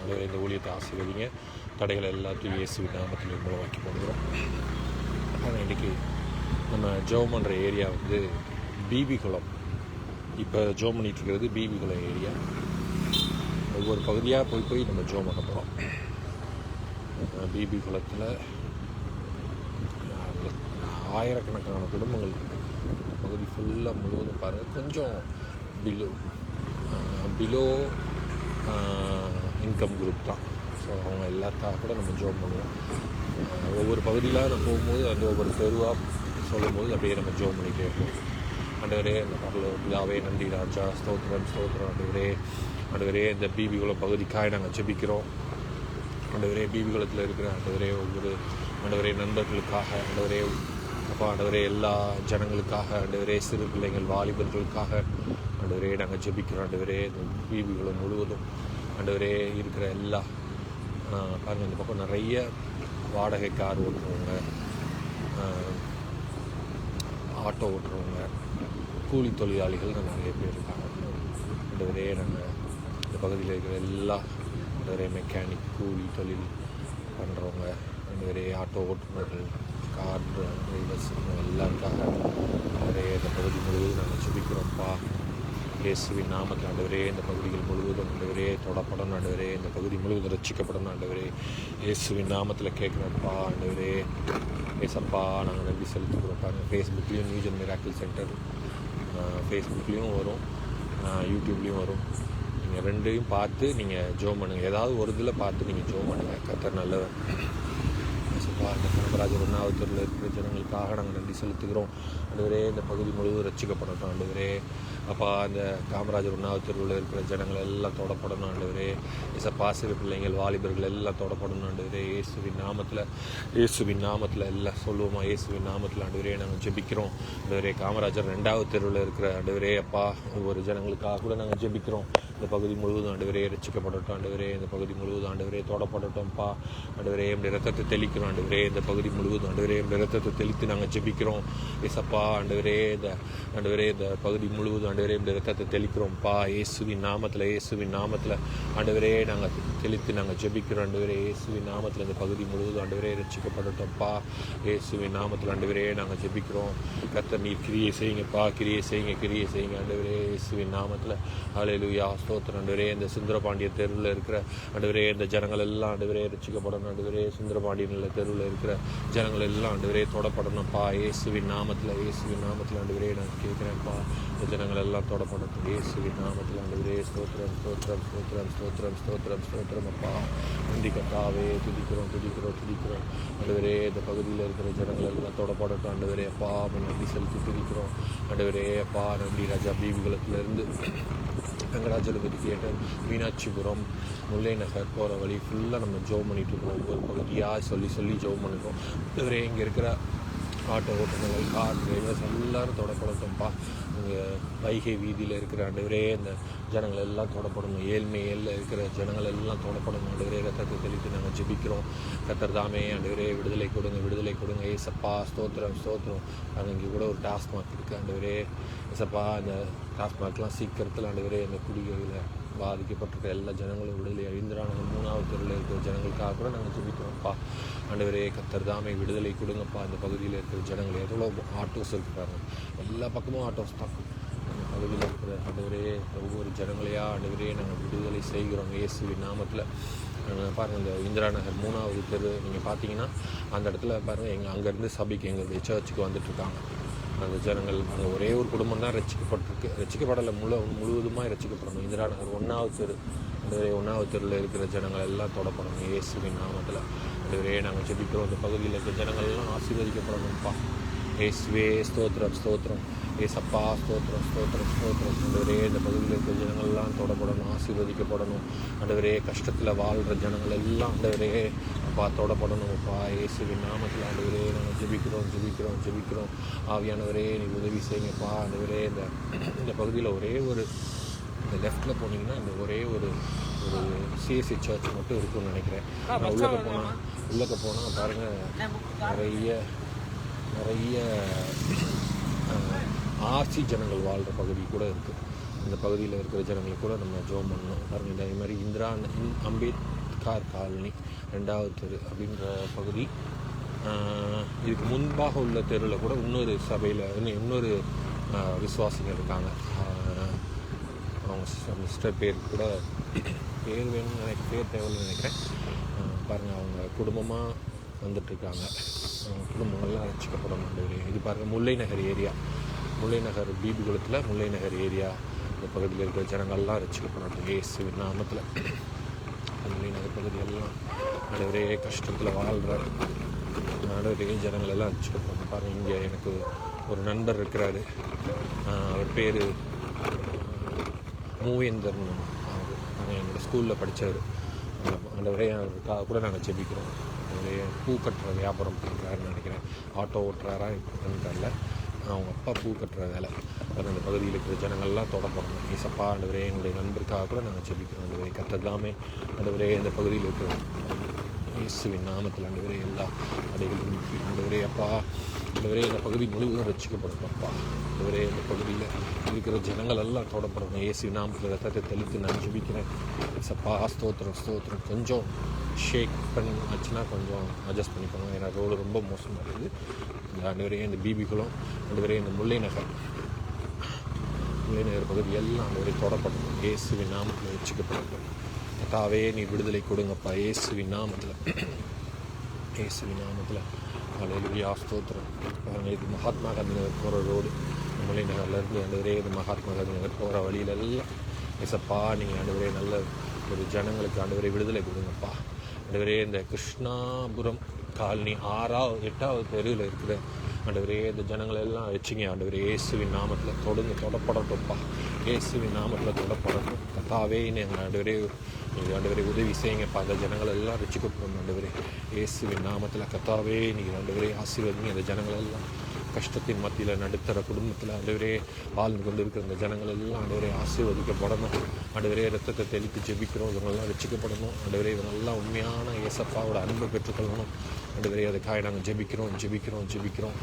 ஆண்டவரே இந்த ஊழியத்தை ஆசீர்வதிங்க. தடைகள் எல்லாத்தையும் இயேசுவின் நாமத்தில் மூலமாக்கி போடுகிறோம். ஆனால் இன்றைக்கி நம்ம ஜெபம் பண்ணுற ஏரியா வந்து பிபி குளம். இப்போ ஜெபம் பண்ணிகிட்டு இருக்கிறது பிபி குளம் ஏரியா. ஒவ்வொரு பகுதியாக போய் நம்ம ஜெபம் பண்ண போகிறோம். பிபி குளத்தில் ஆயிரக்கணக்கான குடும்பங்கள் இருக்குது. இந்த பகுதி ஃபுல்லாக முழுவதும் பாருங்கள், கொஞ்சம் பிலோ இன்கம் குரூப் தான். ஸோ அவங்க எல்லாத்தாக கூட நம்ம ஜெபம் பண்ணுவோம். ஒவ்வொரு பகுதியில் நம்ம போகும்போது அந்த ஒவ்வொரு தெருவாக சொல்லும்போது அப்படியே நம்ம ஜெபம் பண்ணிகிட்டே இருப்போம். ஆண்டவரே, அந்த பிதாவே நன்றி ராஜா, ஸ்தோத்திரம் ஸ்தோத்திரம். ஆண்டவரே இந்த பிபி குளம் பகுதிக்காக நாங்கள் ஜெபிக்கிறோம். ஆண்டவரே பிபி குளத்தில் இருக்கிற ஆண்டவரே ஒவ்வொரு ஆண்டவரே நண்பர்களுக்காக, ஆண்டவரே எல்லா ஜனங்களுக்காக, ஆண்டவரே சிறு பிள்ளைகள் வாலிபர்களுக்காக ஆண்டவரே நாங்கள் ஜெபிக்கிறோம். ஆண்டவரே இந்த பிபி குளம் முழுவதும் ஆண்டவரே இருக்கிற எல்லா பாருங்கள், இந்த பக்கம் நிறைய வாடகை கார் ஓட்டுறவங்க, ஆட்டோ ஓட்டுறவங்க, கூலி தொழிலாளிகள் நிறைய பேர் இருக்காங்க. ஆண்டவரே நாங்கள் இந்த பகுதியில் இருக்கிற எல்லா ஆண்டவரே மெக்கானிக், கூலி தொழில் பண்ணுறவங்க, ஆண்டவரே ஆட்டோ ஓட்டுநர்கள், கார் டிரைவர்ஸ் எல்லாருக்காக ஆண்டவரே இந்த பகுதி முழுவதும் நாங்கள் ஜெபிக்கிறோம்ப்பா. இயேசுவின் நாமத்தில் ஆண்டவரே இந்த பகுதிகள் முழுவதும் ஆண்டவரே தொடப்படணும். ஆண்டவரே இந்த பகுதி முழுவதும் ரட்சிக்கப்படணும். ஆண்டவரே இயேசுவின் நாமத்தில் கேட்குறோம்ப்பா. ஆண்டவரே ஏசப்பா நாங்கள் நன்றி செலுத்துக்கிறோம். பாருங்கள், ஃபேஸ்புக்லேயும் நியூஜன் மிராக்கிள் சென்டர் ஃபேஸ்புக்லேயும் வரும், யூடியூப்லேயும் வரும். நீங்கள் ரெண்டையும் பார்த்து நீங்கள் ஜெபம் பண்ணுங்கள். ஏதாவது ஒரு இதில் பார்த்து நீங்கள் ஜெபம் பண்ணுங்கள். கர்த்தர் நல்லவர். ஏசப்பா, இந்த காமராஜர் 1வது தெருவில் இருக்கிற ஜனங்களுக்காக நாங்கள் நன்றி செலுத்துகிறோம். ஆண்டவரே இந்த பகுதி முழுவதும் ரட்சிக்கப்படட்டும். ஆண்டவரே அப்பா, இந்த காமராஜர் 1வது தெருவில் இருக்கிற ஜனங்கள் எல்லாம் தொடப்படணும். ஆண்டவரே ஏசப்பா, சிறு பிள்ளைங்கள் வாலிபர்கள் எல்லாம் தொடப்படணும். ஆண்டவரே இயேசுவின் நாமத்தில் எல்லாம் சொல்லுவோமா? இயேசுவின் நாமத்தில் ஆண்டவரே நாங்கள் ஜெபிக்கிறோம். ஆண்டவரே காமராஜர் 2வது தெருவில் இருக்கிற ஆண்டவரே அப்பா ஒவ்வொரு ஜனங்களுக்காக கூட நாங்கள் ஜெபிக்கிறோம். இந்த பகுதி முழுவதும் ஆண்டவரே ரட்சிக்கப்படட்டும். ஆண்டவரே இந்த பகுதி முழுவதும் ஆண்டவரே தொடப்படட்டும்ப்பா. ஆண்டவரே என்னுடைய ரத்தத்தை தெளிக்கிறோம். ஆண்டவரே இந்த பகுதி முழுவதும் ஆண்டவரே என்னுடைய ரத்தத்தை தெளித்து நாங்கள் ஜெபிக்கிறோம். ஏசப்பா, ஆண்டவரே இந்த பகுதி முழுவதும் ஆண்டவரே இந்த ரத்தத்தை தெளிக்கிறோம்ப்பா. இயேசுவின் நாமத்தில் ஆண்டவரே நாங்கள் தெளித்து நாங்கள் ஜெபிக்கிறோம். ஆண்டவரே இயேசுவின் நாமத்தில் இந்த பகுதி முழுவதும் ஆண்டவரே ரட்சிக்கப்படட்டும்ப்பா. இயேசுவின் நாமத்தில் ஆண்டவரே நாங்கள் ஜெபிக்கிறோம். கர்த்தர் நீர் கிரியை செய்யுங்கப்பா, கிரியை செய்யுங்க ஆண்டவரே இயேசுவின் நாமத்தில். ஹல்லேலூயா, ஸ்தோத்திரம். ஆண்டவரே இந்த சுந்தரபாண்டிய தெருவில் இருக்கிற ஆண்டவரே இந்த ஜனங்கள் எல்லாம் ஆண்டவரே ரட்சிக்கப்படணும். ஆண்டவரே சுந்தரபாண்டியனில் தெருவில் இருக்கிற ஜனங்கள் எல்லாம் ஆண்டவரே தொடப்படணும்ப்பா. இயேசுவின் நாமத்தில் ஆண்டவரே நான் கேட்குறேன்ப்பா, இந்த ஜனங்கள் எல்லாம் தொடப்படணும். இயேசுவின் நாமத்தில் ஆண்டவரே ஸ்தோத்திரம் அப்பா. நன்றி கர்த்தாவே, துதிக்கிறோம் ஆண்டவரே. இந்த பகுதியில் இருக்கிற ஜனங்கள் எல்லாம் தொடப்படட்டும். ஆண்டவரே அப்பா நன்றி செலுத்தி துதிக்கிறோம். ஆண்டவரே அப்பா நன்றி ராஜா. பிபி குளத்திலிருந்து வெங்கடாஜலபதி தியேட்டர், மீனாட்சிபுரம், முல்லை நகர் போகிற வழி ஃபுல்லாக நம்ம ஜெபம் பண்ணிகிட்டு இருக்கோம். ஒவ்வொரு பகுதியாக சொல்லி ஜெபம் பண்ணிருக்கோம். ஆண்டவரே இங்கே இருக்கிற ஆட்டோ ஓட்டுநர்கள், கார் டிரைவர்ஸ் எல்லோரும் தொடப்படட்டும்ப்பா. இங்கே வைகை வீதியில் இருக்கிற ஆண்டவரே இந்த ஜனங்கள் எல்லாம் தொடப்படணும். ஏழ்மையில் இருக்கிற ஜனங்கள் எல்லாம் தொடப்படணும். ஆண்டவரே ரத்தத்தை தெளித்து நாங்கள் ஜெபிக்கிறோம். கர்த்தர் தாமே ஆண்டவரே விடுதலை கொடுங்க. ஏசப்பா ஸ்தோத்திரம். அது இங்கே கூட ஒரு டாஸ்மாக் இருக்குது. ஆண்டவரே ஏசப்பா, அந்த டாஸ்மாக்லாம் சீக்கிரத்தில் ஆண்டவரே இந்த குடிகளில் பாதிக்கப்பட்டிருக்க எல்லா ஜனங்களும் விடுதலை. இந்திராநகர் 3வது தெருவில் இருக்கிற ஜனங்களுக்காக கூட நாங்கள் ஜெபிக்கிறோம்ப்பா. ஆண்டவரே கர்த்தர் தாமே விடுதலை கொடுங்கப்பா. இந்த பகுதியில் இருக்கிற ஜனங்கள் எவ்வளோ ஆட்டோஸ் இருக்கிறாங்க, எல்லா பக்கமும் ஆட்டோஸ் தான். அந்த பகுதியில் இருக்கிற ஆண்டவரே ஒவ்வொரு ஜனங்களையா ஆண்டவரே நாங்கள் விடுதலை செய்கிறோம். இயேசுவின் நாமத்தில். பாருங்கள், இந்த இந்திராநகர் 3வது தெரு நீங்கள் பார்த்தீங்கன்னா அந்த இடத்துல பாருங்கள், அங்கேருந்து சபைக்கு எங்களுடைய சர்ச்சுக்கு வந்துட்டுருக்காங்க அந்த ஜனங்கள். அங்கே ஒரே ஒரு குடும்பம் தான் ரட்சிக்கப்படலை, முழுவதுமாக ரட்சிக்கப்படணும். இந்திராநகர் 1வது தெரு, அந்த 1வது தெருவில் இருக்கிற ஜனங்கள் எல்லாம் தொடப்படணும். இயேசுவின் நாமத்தில் ஆண்டவரே நாங்கள் ஜெபிக்கிறோம். இந்த பகுதியில் இருக்கிற ஜனங்கள் எல்லாம் ஆசீர்வதிக்கப்படணும்ப்பா. இயேசுவே ஸ்தோத்திரம். ஏசப்பா ஸ்தோத்திரம். ஆண்டவரே இந்த பகுதியில் இருக்கிற ஜனங்கள்லாம் தொடப்படணும், ஆசீர்வதிக்கப்படணும். ஆண்டவரே கஷ்டத்தில் வாழ்கிற ஜனங்கள் எல்லாம் ஆண்டவரே அப்பா தொடப்படணும் அப்பா. இயேசுவின் நாமத்தில் ஆண்டவரே நாங்கள் ஜெபிக்கிறோம். ஆவியானவரே நீ உதவி செய்யுங்கப்பா. ஆண்டவரே இந்த பகுதியில் ஒரே ஒரு இந்த லெஃப்டில் போனீங்கன்னா இந்த ஒரே ஒரு சிஎஸ்சி சர்ச் மட்டும் இருக்குன்னு நினைக்கிறேன். உள்ளக்க போனால் பாருங்கள், நிறைய ஆர்சி ஜனங்கள் வாழ்கிற பகுதி கூட இருக்குது. இந்த பகுதியில் இருக்கிற ஜனங்களுக்கு கூட நம்ம ஜெபம் பண்ணணும். பாருங்கள், இதே மாதிரி அம்பேத்கர் காலனி 2வது தெரு அப்படின்ற பகுதி, இதுக்கு முன்பாக உள்ள தெருவில் கூட இன்னொரு சபையில் இன்னொரு விசுவாசிங்க இருக்காங்க. அவங்க சிஸ்டர் பேர் கூட பேர் வேணும்னு பேர் தேவைன்னு நினைக்கிறேன். பாருங்கள், அவங்க குடும்பமாக வந்துட்டுருக்காங்க. குடும்பங்கள்லாம் ரசிக்கப்படணும். இது பாருங்கள், முல்லை நகர் ஏரியா, முல்லை நகர் பீபிகுளத்தில் முல்லை நகர் ஏரியா, இந்த பகுதியில் இருக்கிற ஜனங்கள்லாம் ரசிக்கப்படணும் இயேசுவின் நாமத்தில். முல்லை நகர் பகுதியெல்லாம் ஆண்டவரே கஷ்டத்தில் வாழ்கிற ஆண்டவரே ஜனங்கள் எல்லாம் ரசிக்கப்படணும். பாருங்கள், இங்கே எனக்கு ஒரு நண்பர் இருக்கிறாரு. அவர் பேர் மூவேந்தர்னு. அவர் என்னோடய ஸ்கூலில் படித்தவர். ஆண்டவரே அவருக்காக கூட நாங்கள் ஜெபிக்கிறோம். அவருடைய பூ கட்டுற வியாபாரம் பண்ணுறாருன்னு நினைக்கிறேன். ஆட்டோ ஓட்டுறாரா இப்போன்னு தெரியல. அவங்க அப்பா பூ கட்டுற வேலை. அது அந்த பகுதியில் இருக்கிற ஜனங்கள்லாம் தொடப்படணும். ஏசப்பா ஆண்டவரே எங்களுடைய நண்பருக்காக கூட நாங்கள் ஜெபிக்கிறோம். ஆண்டவரே கர்த்ததாமே ஆண்டவரே இந்த பகுதியில் இருக்கிற இயேசுவின் நாமத்தில் ஆண்டவரே எல்லா அடைகளும் ஆண்டவரே அப்பா ஆண்டவரே இந்த பகுதி முழுவதும் ரட்சிக்கப்படணும். அப்பா ஆண்டவரே இந்த பகுதியில் இருக்கிற ஜனங்கள் எல்லாம் தொடப்படணும். இயேசுவின் நாமத்தில் ரத்தத்தை தெளித்து நான் ஜெபிக்கிறேன். ஏசப்பா ஸ்தோத்திரம். கொஞ்சம் ஷேக் பண்ணி ஆச்சுன்னா கொஞ்சம் அட்ஜஸ்ட் பண்ணிக்கணும். ஏன்னா ரோடு ரொம்ப மோசமாக இருக்குது. இந்த ஆண்டவரே இந்த பீபிகளும் ஆண்டவரே இந்த முல்லை நகர் பகுதி எல்லாம் ஆண்டவரே தொடப்படணும். இயேசுவின் நாமத்தில் ரட்சிக்கப்படணும். கர்த்தாவே நீ விடுதலை கொடுங்கப்பா இயேசுவின் நாமத்தில். அல்லேலூயா ஸ்தோத்திரம். இது மகாத்மா காந்தி நகர் போகிற ரோடு, முல்லை நகர்லேருந்து ஆண்டவரே இது மகாத்மா காந்தி நகர் போகிற வழியிலெல்லாம் ஏசப்பா நீங்கள் ஆண்டவரே நல்ல ஒரு ஜனங்களுக்கு ஆண்டவரே விடுதலை கொடுங்கப்பா. ஆண்டவரே இந்த கிருஷ்ணாபுரம் காலனி 8வது தெருவில் இருக்கிற ஆண்டவரே இந்த ஜனங்கள் எல்லாம் வச்சுங்க ஆண்டவரே இயேசுவின் நாமத்தில் தொடப்படட்டும்ப்பா. இயேசுவின் நாமத்தில் தொடப்படட்டும். கர்த்தாவே நீங்கள் ஆண்டவரே உதவி செய்யுங்கப்பா. அந்த ஜனங்கள் எல்லாம் ரட்சிக்கப்படணும் ஆண்டவரே இயேசுவின் நாமத்தில். கர்த்தாவே நீங்கள் ஆண்டவரே ஆசீர்வதிங்க. அந்த ஜனங்கள் எல்லாம் கஷ்டத்தின் மத்தியில் நடுத்தர குடும்பத்தில் ஆண்டவரே வாழ்ந்து கொண்டு இருக்கிற அந்த ஜனங்கள் எல்லாம் ஆண்டவரே ஆசீர்வதிக்கப்படணும். ஆண்டவரே ரத்தத்தை தெளித்து ஜெபிக்கிறோம். இவங்கெல்லாம் ரட்சிக்கப்படணும். ஆண்டவரே இவங்கெல்லாம் உண்மையான இயேசப்பாவோட அன்பை பெற்றுக்கொள்ளணும். ஆண்டவரே அதுக்காக நாங்கள் ஜெபிக்கிறோம்.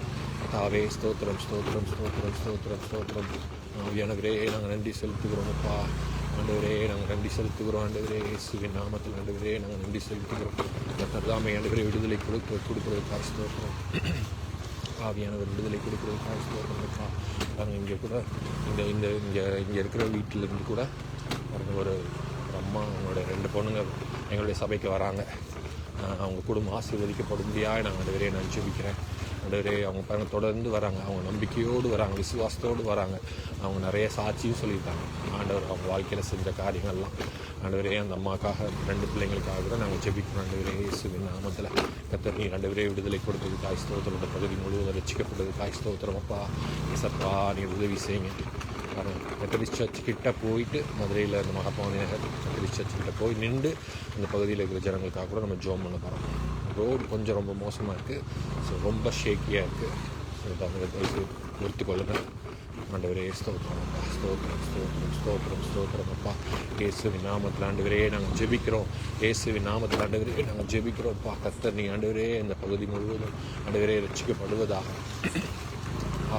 தாவே ஸ்தோத்திரம். ஆவியானவரே நாங்கள் நன்றி செலுத்துகிறோம்ப்பா. ஆண்டவரே நாங்கள் நன்றி செலுத்துகிறோம். ஆண்டவரே இயேசுவின் நாமத்தில் ஆண்டவரே நாங்கள் நன்றி செலுத்துகிறோம். கர்த்தாவே ஆண்டவரே விடுதலை கொடுக்கிறதுக்காக ஸ்தோத்திரம். ஆவியானவர் விடுதலை கொடுக்கிறதுக்காக ஸ்தோத்திரம்ப்பா. நாங்கள் இங்கே கூட இங்கே இருக்கிற வீட்டிலேருந்து கூட ஒரு அம்மா அவங்களோட 2 பொண்ணுங்க எங்களுடைய சபைக்கு வராங்க. அவங்க குடும்பம் ஆசீர்வதிக்கப்படும்படியாக நாங்கள் ஆண்டவரே நான் ஜெபிக்கிறேன். ஆண்டவரே அவங்க பாருங்கள் தொடர்ந்து வராங்க. அவங்க நம்பிக்கையோடு வராங்க, விசுவாசத்தோடு வராங்க. அவங்க நிறைய சாட்சியும் சொல்லியிருக்காங்க. ஆண்டவர் அவங்க வாழ்க்கையில் செஞ்ச காரியங்கள்லாம். ஆண்டவரே அந்த அம்மாக்காக 2 பிள்ளைங்களுக்காக கூட நாங்கள் ஜெபிக்கிறோம். ஆண்டவரே இயேசுவின் நாமத்தில் கர்த்தர் நீர் ஆண்டவரே விடுதலை கொடுத்ததுக்காக ஸ்தோத்திரம். இந்த பகுதி முழுவதும் ரட்சிக்கப்பட்டதுக்காக ஸ்தோத்திரமப்பா. ஏசப்பா நீர் உதவி செய்யுங்க. மெத்தடிஸ்ட் சர்ச் கிட்ட போயிட்டு மதுரையில் இந்த மகாத்மா நகர் மெத்தடிஸ்ட் சர்ச் கிட்ட போய் நின்று அந்த பகுதியில் இருக்கிற ஜனங்களுக்காக கூட நம்ம ஜெபம் பண்ண போகிறோம். ரோடு கொஞ்சம் ரொம்ப மோசமாக இருக்குது. ஸோ ரொம்ப ஷேக்கியாக இருக்குது. ஸோ அதை நிறுத்திக்கொள்ளுங்க. ஆண்டவரே ஸ்தோத்திரம் அப்பா. இயேசுவின் நாமத்தில் ஆண்டவரே நாங்கள் ஜெபிக்கிறோம். இயேசுவின் நாமத்தில் ஆண்டவரே நாங்கள் ஜெபிக்கிறோம்ப்பா. கர்த்தர் நீ ஆண்டவரே இந்த பகுதி முழுவதும் ஆண்டவரே ரட்சிக்கப்படுவதாக.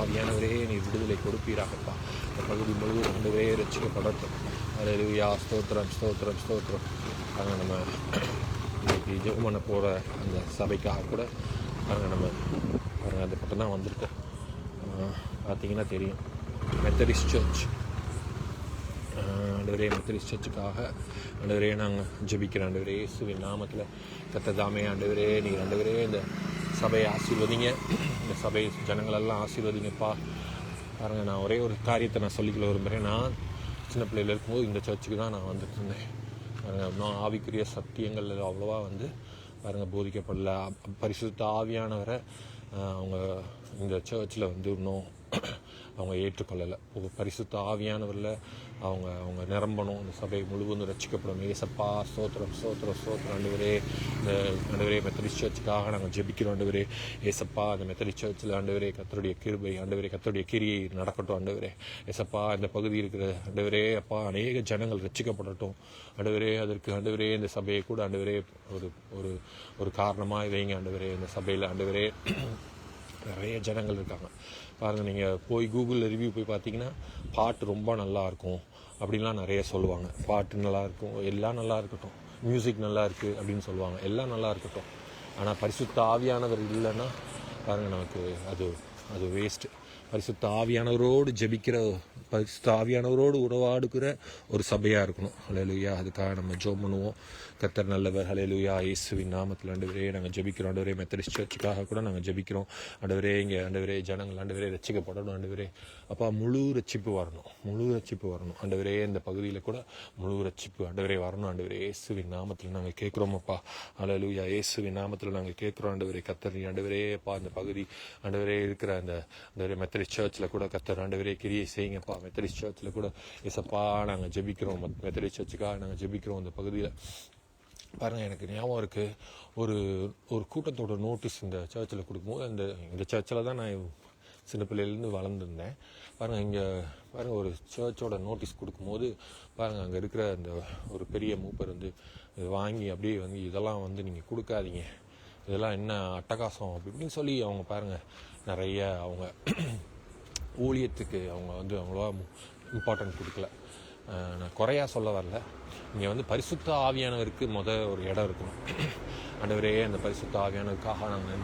ஆவியானவரே நீ விடுதலை கொடுப்பீராகப்பா. இந்த பகுதி முழுவதும் ஆண்டவரே ரட்சிக்கப்படட்டும். அல்லேலூயா ஸ்தோத்திரம். நாங்கள் நம்ம இன்றைக்கி ஜெபம் பண்ண போகிற அந்த சபைக்காக கூட நம்ம அந்த பக்கம் தான் வந்திருக்கோம். பார்த்தீங்கன்னா தெரியும், மெத்தடிஸ்ட் சர்ச். ஆண்டவரே மெத்தடிஸ்ட் சர்ச்சுக்காக ஆண்டவரே நாங்கள் ஜெபிக்கிறோம். ஆண்டவரே இயேசுவின் நாமத்தில் கர்த்ததாமே ஆண்டவரே நீர் ஆண்டவரே இந்த சபையை ஆசீர்வதிங்க. இந்த சபை ஜனங்களெல்லாம் ஆசீர்வதிங்கப்பா. பாருங்கள், நான் ஒரே ஒரு காரியத்தை நான் சொல்லிக்கொள்ள விரும்புகிறேன். நான் சின்ன பிள்ளையில் இருக்கும்போது இந்த சர்ச்சுக்கு தான் நான் வந்துட்டு இருந்தேன். பாருங்கள், நான் ஆவிக்குரிய சத்தியங்கள் அவ்வளோவா பாருங்கள் போதிக்கப்படல. பரிசுத்த ஆவியானவரை அவங்க இந்த சர்ச்சில் இன்னும் அவங்க ஏற்றுக்கொள்ளலை. பரிசுத்த ஆவியானவரில் அவங்க நிரம்பணும். இந்த சபை முழுவதும் ரட்சிக்கப்படணும். ஏசப்பா ஸ்தோத்திரம். ஆண்டவரே இந்த ஆண்டவரே மெத்தடிஸ்ட் சர்ச்சுக்காக நாங்கள் ஜெபிக்கிறோம். ஆண்டவரே ஏசப்பா அந்த மெத்தடிஸ்ட் சர்ச்சில் ஆண்டவரே கர்த்தருடைய கிருபை ஆண்டவரே கர்த்தருடைய கிரியை நடக்கட்டும். ஆண்டவரே ஏசப்பா இந்த பகுதி இருக்கிற ஆண்டவரே அப்பா அநேக ஜனங்கள் ரட்சிக்கப்படட்டும். ஆண்டவரே அதற்கு ஆண்டவரே இந்த சபையை கூட ஆண்டவரே ஒரு காரணமாக வைங்க. ஆண்டவரே இந்த சபையில் ஆண்டவரே நிறைய ஜனங்கள் இருக்காங்க. பாருங்கள், நீங்கள் போய் கூகுளில் ரிவ்யூ போய் பார்த்தீங்கன்னா பாட்டு ரொம்ப நல்லாயிருக்கும். அப்படின்லாம் நிறைய சொல்லுவாங்க. பாட்டு நல்லாயிருக்கும், எல்லாம் நல்லா இருக்கட்டும், மியூசிக் நல்லா இருக்குது அப்படின்னு சொல்லுவாங்க, எல்லாம் நல்லா இருக்கட்டும். ஆனால் பரிசுத்த ஆவியானவர் இல்லைன்னா பாருங்கள், நமக்கு அது அது வேஸ்ட்டு. பரிசுத்த ஆவியானவரோடு ஜெபிக்கிற, பரிசுத்த ஆவியானவரோடு உறவாடுகிற ஒரு சபையாக இருக்கணும். ஹல்லேலூயா. அதுக்காக நம்ம ஜெபம் பண்ணுவோம். கர்த்தர் நல்லவர். ஹல்லேலூயா. இயேசுவின் நாமத்தில் ஆண்டவரே நாங்கள் ஜெபிக்கிறோம். ஆண்டவரே மெத்தடிஸ்ட் சர்ச்சுக்காக கூட நாங்கள் ஜெபிக்கிறோம். ஆண்டவரே இங்கே ஆண்டவரே ஜனங்கள் ஆண்டவரே ரட்சிக்கப்படணும். ஆண்டவரே அப்பா முழு ரட்சிப்பு வரணும், முழு ரட்சிப்பு வரணும். ஆண்டவரே இந்த பகுதியில் கூட முழு ரட்சிப்பு ஆண்டவரே வரணும். ஆண்டவரே இயேசுவின் நாமத்தில் நாங்கள் கேட்குறோம் அப்பா. ஹல்லேலூயா. இயேசுவின் நாமத்தில் நாங்கள் கேட்குறோம். ஆண்டவரே கர்த்தர் ஆண்டவரே அப்பா இந்த பகுதி ஆண்டவரே இருக்கிற அந்த மெத்தடிஸ்ட் சர்ச்சில் கூட கர்த்தர் ஆண்டவரே கிரியை செய்யுங்கப்பா. மெத்தடிஸ்ட் சர்ச்சில் கூட ஏசப்பா நாங்கள் ஜெபிக்கிறோம். மெத்தடிஸ்ட் சர்ச்சுக்காக நாங்கள் ஜெபிக்கிறோம். இந்த பகுதியில் பாருங்கள், எனக்கு ஞாபகம் இருக்குது, ஒரு ஒரு கூட்டத்தோட நோட்டீஸ் இந்த சர்ச்சில் கொடுக்கும்போது, இந்த சர்ச்சில் தான் நான் சின்ன பிள்ளையிலேருந்து வளர்ந்துருந்தேன். பாருங்கள், இங்கே பாருங்கள் ஒரு சர்ச்சோட நோட்டீஸ் கொடுக்கும்போது பாருங்கள், அங்கே இருக்கிற அந்த ஒரு பெரிய மூப்பர் வந்து வாங்கி அப்படியே வந்து இதெல்லாம் வந்து நீங்கள் கொடுக்காதீங்க, இதெல்லாம் என்ன அட்டகாசம் அப்படி இப்படின்னு சொல்லி அவங்க பாருங்கள் நிறைய அவங்க ஊழியத்துக்கு அவங்க வந்து அவ்வளோவா இம்பார்ட்டன்ட் கொடுக்கல. நான் குறையா சொல்ல வரல. இங்கே வந்து பரிசுத்த ஆவியானவருக்கு ஒரு இடம் இருக்கணும். ஆண்டவரே அந்த பரிசுத்த ஆவியானவருக்காக நாங்கள்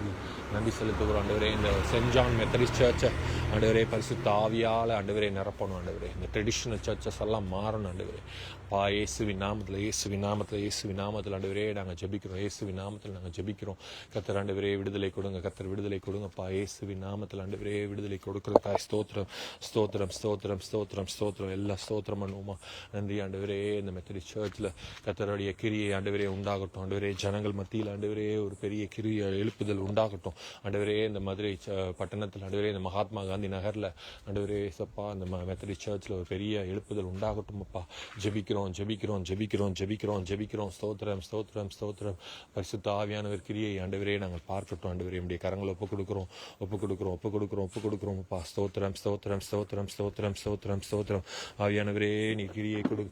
நன்றி செலுத்துகிறோம். ஆண்டவரே இந்த சென்ட் ஜான் மெத்தடிஸ்ட் சர்ச்சை ஆண்டவரே பரிசுத்த ஆவியால் ஆண்டவரே நிரப்பணும். ஆண்டவரே இந்த ட்ரெடிஷ்னல் சர்ச்சஸ் எல்லாம் மாறணும். ஆண்டவரே அப்பா இயேசுவின் நாமத்தில், இயேசுவின் நாமத்தில், இயேசுவின் நாமத்தில் ஆண்டவரே நாங்கள் ஜெபிக்கிறோம். இயேசுவின் நாமத்தில் நாங்கள் ஜெபிக்கிறோம். கர்த்தர் ஆண்டவரே விடுதலை கொடுங்க, கர்த்தர் விடுதலை கொடுங்கப்பா. இயேசுவின் நாமத்தில் ஆண்டவரே விடுதலை கொடுக்கிறதுக்காக ஸ்தோத்திரம், ஸ்தோத்திரம், ஸ்தோத்திரம், ஸ்தோத்திரம், ஸ்தோத்திரம், எல்லா ஸ்தோத்திரம் பண்ணுவோமா. நன்றி ஆண்டவரே. இந்த மெத்தடிஸ்ட் சர்ச்சில் கர்த்தருடைய கிரியை ஆண்டவரே உண்டாகட்டும். ஆண்டவரே ஜனங்கள் மத்தியில் ஆண்டவரே ஒரு பெரிய கிரியை எழுப்புதல் உண்டாகட்டும். ஆண்டவரே இந்த மதுரை பட்டணத்தில் ஆண்டவரே இந்த மகாத்மா காந்தி நகரில் ஆண்டவரே சப்பா இந்த மெத்தடிஸ்ட் சர்ச்சில் ஒரு பெரிய எழுப்புதல் உண்டாகட்டும் அப்பா. ஜெபிக்கிறோம், ஜெபிக்கிறோம், ஜெபிக்கிறோம், ஜெபிக்கிறோம், ஜெபிக்கிறோம். ஸ்தோத்திரம், ஸ்தோத்திரம், ஸ்தோத்திரம். பரிசுத்த ஆவியானவர் கிரியை ஆண்டவரே நாங்கள் பார்க்கட்டும். ஆண்டவரே நம்முடைய கரங்களை ஒப்புக் கொடுக்குறோம், ஒப்புக் கொடுக்குறோம், ஒப்புக் கொடுக்குறோம், ஒப்புக் கொடுக்குறோம் அப்பா. ஸ்தோத்திரம், ஸ்தோத்திரம், ஸ்தோத்திரம், ஸ்தோத்திரம், ஸ்தோத்திரம், ஸ்தோத்திரம். ஆவியானவரே நீ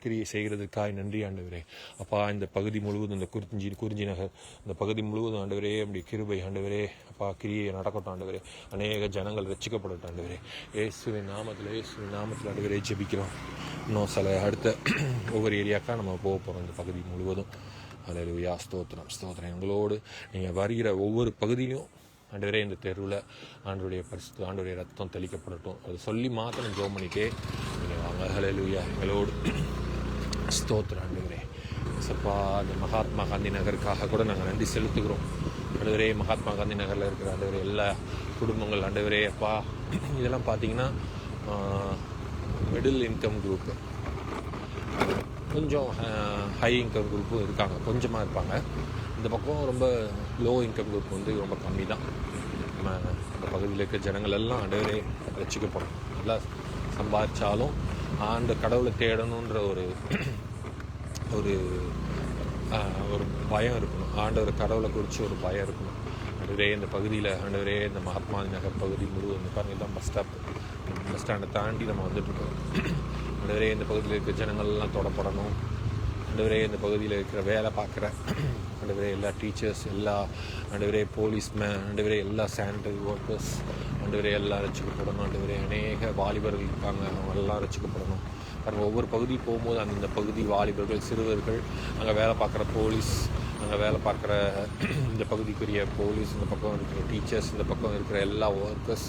கிரியை செய்கிறதுக்காய் நன்றி ஆண்டவரே அப்பா. இந்த பகுதி முழுவதும் இந்த குறிஞ்சி நகர் இந்த பகுதி முழுவதும் ஆண்டவரே நம்முடைய கிருபை ஆண்டவரே அப்பா கிரியை நடக்கட்டும். ஆண்டவரே அநேக ஜனங்கள் ரட்சிக்கப்படட்டும். ஆண்டவரே இயேசுவின் நாமத்தில், இயேசுவின் நாமத்தில் ஆண்டவரே ஜெபிக்கிறோம். இன்னும் சில அடுத்த ஒவ்வொரு ஏரியாக்கா நம்ம போக போகிறோம் இந்த பகுதி முழுவதும். ஹல்லேலூயா. ஸ்தோத்திரம், ஸ்தோத்திரம். எங்களோடு நீங்கள் வருகிற ஒவ்வொரு பகுதியிலும் ஆண்டவரே இந்த தெருவில் ஆண்டவருடைய பரிசுத்த ஆண்டவருடைய ரத்தம் தெளிக்கப்படட்டும். அது சொல்லி மாத்திரம் ஜெபம் பண்ணிட்டே நீங்கள் வாங்க. ஹல்லேலூயா. எங்களோடு ஸ்தோத்திரம் ஆண்டவரே சப்பா. அந்த மகாத்மா காந்தி நகருக்காக கூட நாங்கள் நன்றி செலுத்துகிறோம். ஆண்டவரே மகாத்மா காந்தி நகரில் இருக்கிற ஆண்டவரே எல்லா குடும்பங்கள் ஆண்டவரே அப்பா. இதெல்லாம் பார்த்தீங்கன்னா மிடில் இன்கம் குரூப்பு, கொஞ்சம் ஹை இன்கம் குரூப்பும் இருக்காங்க, கொஞ்சமாக இருப்பாங்க. இந்த பக்கம் ரொம்ப லோ இன்கம் குரூப் வந்து ரொம்ப கம்மி தான். நம்ம இந்த பகுதியில் இருக்க ஜனங்கள் எல்லாம் ஆண்டவரே ரட்சிக்கப்படும். நல்லா சம்பாதிச்சாலும் ஆண்டு கடவுளை தேடணுன்ற ஒரு ஒரு ஒரு பயம் இருக்கணும். ஆண்டவர் கடவுளை குறித்து ஒரு பயம் இருக்கணும். ஆண்டவரே இந்த பகுதியில் ஆண்டவரே இந்த மகாத்மா நகர் பகுதி முழுவதும் பாருங்கள், தான் பஸ் ஸ்டாண்டை தாண்டி நம்ம வந்துட்டுருக்கோம். ஆண்டவரே இந்த பகுதியில் இருக்கிற ஜனங்கள்லாம் தொடப்படணும். ஆண்டவரே இந்த பகுதியில் இருக்கிற வேலை பார்க்குற ஆண்டவரே எல்லா டீச்சர்ஸ், எல்லா ஆண்டவரே போலீஸ்மேன், ஆண்டவரே எல்லா சானிடரி ஒர்க்கர்ஸ் ஆண்டவரே எல்லாம் ரசிக்கப்படணும். ஆண்டவரே அநேக வாலிபர்கள் இருக்காங்க, அவங்க எல்லாம் ரசிக்கப்படணும். பாருங்கள், ஒவ்வொரு பகுதி போகும்போது அந்த பகுதி வாலிபர்கள், சிறுவர்கள், அங்கே வேலை பார்க்குற போலீஸ், அங்கே வேலை பார்க்குற இந்த பகுதிக்குரிய போலீஸ், இந்த பக்கம் இருக்கிற டீச்சர்ஸ், இந்த பக்கம் இருக்கிற எல்லா ஒர்க்கர்ஸ்,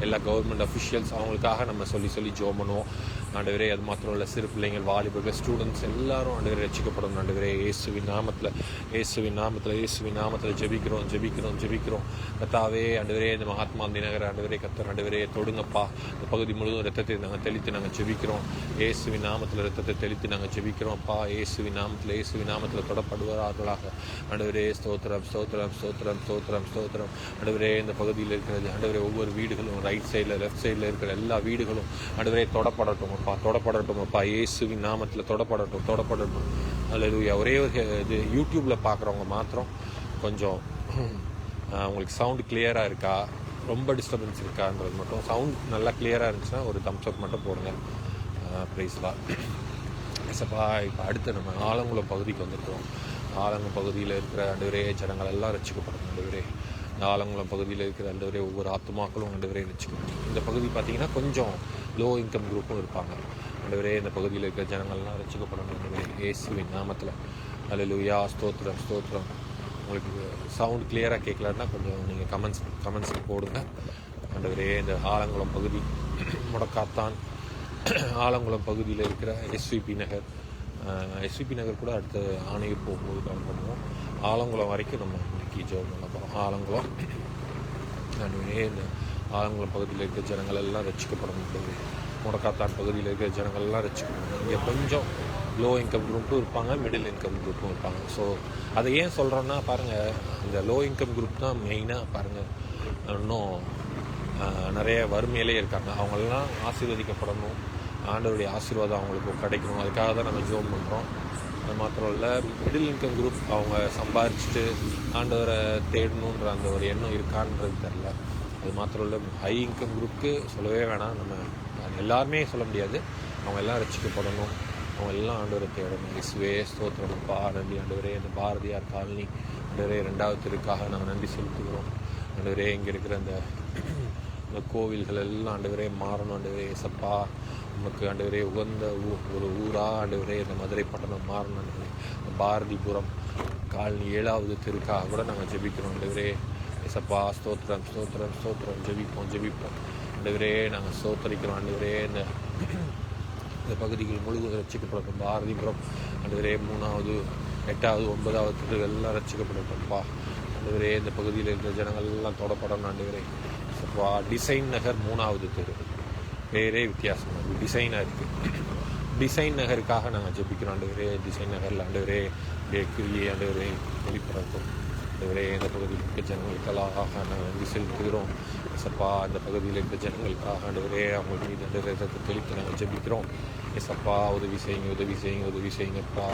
எல்லா கவர்மெண்ட் அஃபிஷியல்ஸ், அவங்களுக்காக நம்ம சொல்லி ஜெபம் பண்ணுவோம். ஆண்டவரே அது மாத்திரம் இல்லை, சிறு பிள்ளைங்கள், வாலிபர்கள், ஸ்டூடெண்ட்ஸ் எல்லாரும் ஆண்டவரே ரட்சிக்கப்படணும். ஆண்டவரே இயேசுவின் நாமத்தில், இயேசுவின் நாமத்தில், இயேசுவின் நாமத்தில் ஜெபிக்கிறோம், ஜெபிக்கிறோம், ஜெபிக்கிறோம். கர்த்தாவே ஆண்டவரே இந்த மகாத்மா காந்தி நகர் ஆண்டவரே கர்த்தர் ஆண்டவரே தொடுங்கப்பா. இந்த பகுதி முழுவதும் ரத்தத்தை நாங்கள் தெளித்து நாங்கள் ஜெபிக்கிறோம். இயேசுவின் நாமத்தில் ரத்தத்தை தெளித்து நாங்கள் ஜெபிக்கிறோம் அப்பா. இயேசுவின் நாமத்தில், இயேசுவின் நாமத்தில் தொடப்படுவார்களாக. ஆண்டவரே ஸ்தோத்திரம், ஸ்தோத்திரம், ஸ்தோத்திரம், ஸ்தோத்திரம், ஸ்தோத்திரம். ஆண்டவரே இந்த பகுதியில் இருக்கிறது ஆண்டவரே ஒவ்வொரு வீடுகளும் ரைட் சைடில் லெஃப்ட் சைடில் இருக்கிற எல்லா வீடுகளும் ஆண்டவரே தொடப்படட்டும் அப்பா, தொடப்படட்டும் அப்பா. இயேசுவின் நாமத்தில் தொடப்படட்டும், தொடப்படட்டும். அல்லேலூயா. ஒரே ஒரு இது யூடியூப்பில் பார்க்குறவங்க மாத்திரம் கொஞ்சம் உங்களுக்கு சவுண்டு கிளியராக இருக்கா, ரொம்ப டிஸ்டர்பன்ஸ் இருக்கான்றது மட்டும், சவுண்ட் நல்லா கிளியராக இருந்துச்சுன்னா ஒரு தம்ஸ் அப் மட்டும் போடுங்க. ப்ரைஸ்லாம் சப்பா. இப்போ அடுத்து நம்ம ஆலங்குளம் பகுதிக்கு வந்துருக்கோம். ஆலங்குளம் பகுதியில் இருக்கிற ஆண்டவரே ஜனங்கள் எல்லாம் ரட்சிக்கப்படும். ஆண்டவரே இந்த ஆலங்குளம் பகுதியில் இருக்கிற ஆண்டவரே ஒவ்வொரு ஆத்துமாக்களும் ஆண்டவரே ரட்சிக்கப்படும். இந்த பகுதி பார்த்திங்கன்னா கொஞ்சம் லோ இன்கம் குரூப்பும் இருப்பாங்க. ஆண்டவரே இந்த பகுதியில் இருக்கிற ஜனங்கள்லாம் ரட்சிக்கப்படணும் ஆண்டவரே இயேசுவின் நாமத்தில். அல்லேலூயா. ஸ்தோத்திரம் ஸ்தோத்திரம். உங்களுக்கு சவுண்ட் கிளியராக கேட்கலன்னா கொஞ்சம் நீங்கள் கமெண்ட்ஸில் போடுங்க. ஆண்டவரே இந்த ஆலங்குளம் பகுதி, முடக்காத்தான் ஆலங்குளம் பகுதியில் இருக்கிற எஸ்விபி நகர் கூட அடுத்த ஆணையை போகும்போது கவனம் பண்ணுவோம். ஆலங்குளம் வரைக்கும் நம்ம இன்னைக்கு ஜெபம் பண்ண போகிறோம். ஆலங்குளம் ஆண்டவரே இந்த ஆலங்குளம் பகுதியில் இருக்கிற ஜனங்கள் எல்லாம் ரட்சிக்கப்படணும். முடக்காத்தான் பகுதியில் இருக்கிற ஜனங்கள் எல்லாம் ரட்சிக்கப்படணும். இங்கே கொஞ்சம் லோ இன்கம் குரூப்பும் இருப்பாங்க, மிடில் இன்கம் குரூப்பும் இருப்பாங்க. ஸோ அதை ஏன் சொல்கிறோன்னா பாருங்கள், இந்த லோ இன்கம் குரூப் தான் மெயினாக பாருங்கள் இன்னும் நிறைய வறுமையிலே இருக்காங்க. அவங்களெல்லாம் ஆசீர்வதிக்கப்படணும், ஆண்டவருடைய ஆசீர்வாதம் அவங்களுக்கு கிடைக்கணும். அதுக்காக தான் நம்ம ஜெபம் பண்ணுறோம். அது மாத்திரம் இல்லை, மிடில் இன்கம் குரூப் அவங்க சம்பாரிச்சுட்டு ஆண்டவரை தேடணுன்ற அந்த ஒரு எண்ணம் இருக்கான்றது தெரில. அது மாத்திரம் இல்லை, ஹை இன்கம் குரூப்புக்கு சொல்லவே வேணாம். நம்ம எல்லாருமே சொல்ல முடியாது. அவங்க எல்லாம் ரட்சிக்கப்படணும், அவங்க எல்லாம் ஆண்டவரை தேடணும். இயேசுவே ஸ்தோத்திரம். நன்றி ஆண்டவரே. இந்த பாரதியார் காலனி ஆண்டவரே 2வது தெருக்காக நாங்கள் நன்றி செலுத்துகிறோம். ஆண்டவரே இங்கே இருக்கிற இந்த கோவில்கள் எல்லாம் ஆண்டவரே மாறணும். ஆண்டவரே ஏசப்பா நமக்கு ஆண்டவரே உகந்த ஒரு ஊராக ஆண்டவரே இந்த மதுரை பட்டணம் மாறணும். ஆண்டவரே பாரதிபுரம் காலனி 7வது தெருக்காக கூட நாங்கள் ஜெபிக்கிறோம். ஆண்டவரே ஏசப்பா ஸ்தோத்திரம் ஸ்தோத்திரம் ஸ்தோத்திரம். ஜெபிப்போம் ஆண்டவரே. நாங்கள் ஸ்தோத்தரிக்கிறோம் ஆண்டவரே. இந்த பகுதிகள் முழுவதும் ரட்சிக்கப்படட்டும். பாரதிபுரம் ஆண்டவரே 3வது 8வது 9வது தெருகள் எல்லாம் ரட்சிக்கப்படட்டும்ப்பா. ஆண்டவரே இந்த பகுதியில் இருக்கிற ஜனங்கள் எல்லாம் தொடப்படணும். ஆண்டவரே டிசைன் நகர் 3வது தெரு, பேரே வித்தியாசமாக டிசைனாக இருக்குது. டிசைன் நகருக்காக நாங்கள் ஜெபிக்கிறோம். ஆண்டவரே டிசைன் நகரில் ஆண்டவரே கிரியை ஆண்டவரே வெளிப்படட்டும். ஆண்டவரே இந்த பகுதியில் இருக்க ஜனங்களுக்கெல்லாம் நாங்கள் நன்றி செலுத்துகிறோம். ஏசப்பா இந்த பகுதியில் இருக்க ஜனங்களுக்காக ஆண்டவரே அவங்க மீது ஆண்டவரே தெளித்து நாங்கள் ஜெபிக்கிறோம். ஏசப்பா உதவி செய்யுங்கப்பா.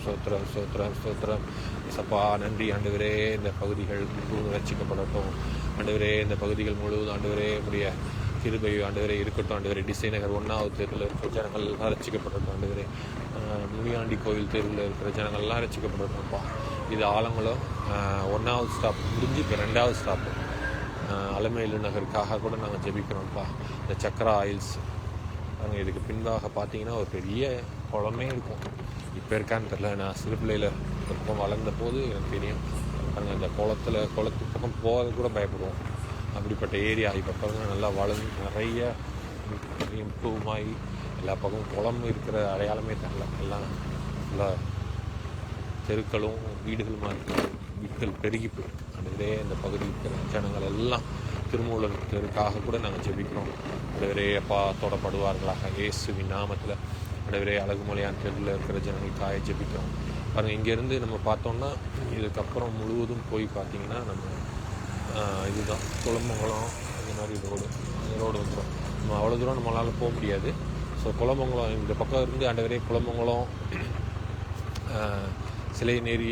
ஸ்தோத்திரம். ஏசப்பா நன்றி ஆண்டவரே. இந்த பகுதிகள் முழுவதும் ரட்சிக்கப்படட்டும். ஆண்டவரே இந்த பகுதிகள் முழுவதும் ஆண்டவரே உடைய கிருபை ஆண்டவரே இருக்கட்டும். ஆண்டவரே டிசைன் நகர் 1வது தெருவில் இருக்கிற ஜனங்கள் எல்லாம் ரட்சிக்கப்படட்டும். ஆண்டவரே முனியாண்டி கோவில் தெருவில் இருக்கிற ஜனங்கள்லாம் ரட்சிக்கப்படட்டும்ப்பா. இது ஆலங்குளம் 1வது ஸ்டாப் முடிஞ்சு இப்போ 2வது ஸ்டாப்பு அலமேலு நகருக்காக கூட நாங்கள் ஜெபிக்கிறோம்ப்பா. இந்த சக்கரா ஆயில்ஸ் நாங்கள் இதுக்கு பின்பாக பார்த்தீங்கன்னா ஒரு பெரிய குளமே இருக்கும். இப்போ இருக்கான்னு தெரில. நான் சிறு பிள்ளையில் இந்த பக்கம் வளர்ந்த போது எனக்கு தெரியும். நாங்கள் இந்த குளத்துக்கு பக்கம் போகிறது கூட பயப்படுவோம். அப்படிப்பட்ட ஏரியா இப்போ பாருங்க நல்லா வளர்ந்து நிறைய இம்ப்ரூவ் ஆகி எல்லா பக்கமும் குளம் இருக்கிற அடையாளமே தெரில. எல்லாம் நல்லா தெருக்களும் வீடுகளுமா இருக்கிற வீடுகள் பெருகி போயிருக்கு. அதுவே இந்த பகுதி இருக்கிற ஜனங்கள் எல்லாம் திருமூலர் தெருக்காக கூட நாங்கள் ஜெபிக்கிறோம். ஆண்டவரே அப்பா தொடப்படுவார்களாக இயேசுவின் நாமத்தில். ஆண்டவரே அழகுமலையான் தெருவில் இருக்கிற ஜனங்களுக்காக ஜெபிக்கிறோம். பாருங்கள் இங்கேருந்து நம்ம பார்த்தோம்னா இதுக்கப்புறம் முழுவதும் போய் பார்த்திங்கன்னா நம்ம இதுதான் குளமங்கலம் இந்த மாதிரி ரோடு வந்துடும். நம்ம அவ்வளோ தூரம் நம்மளால் போக முடியாது. ஸோ குளமங்கலம் இந்த பக்கம் இருந்து ஆண்டவரே குளமங்கலம் சிலைநேரி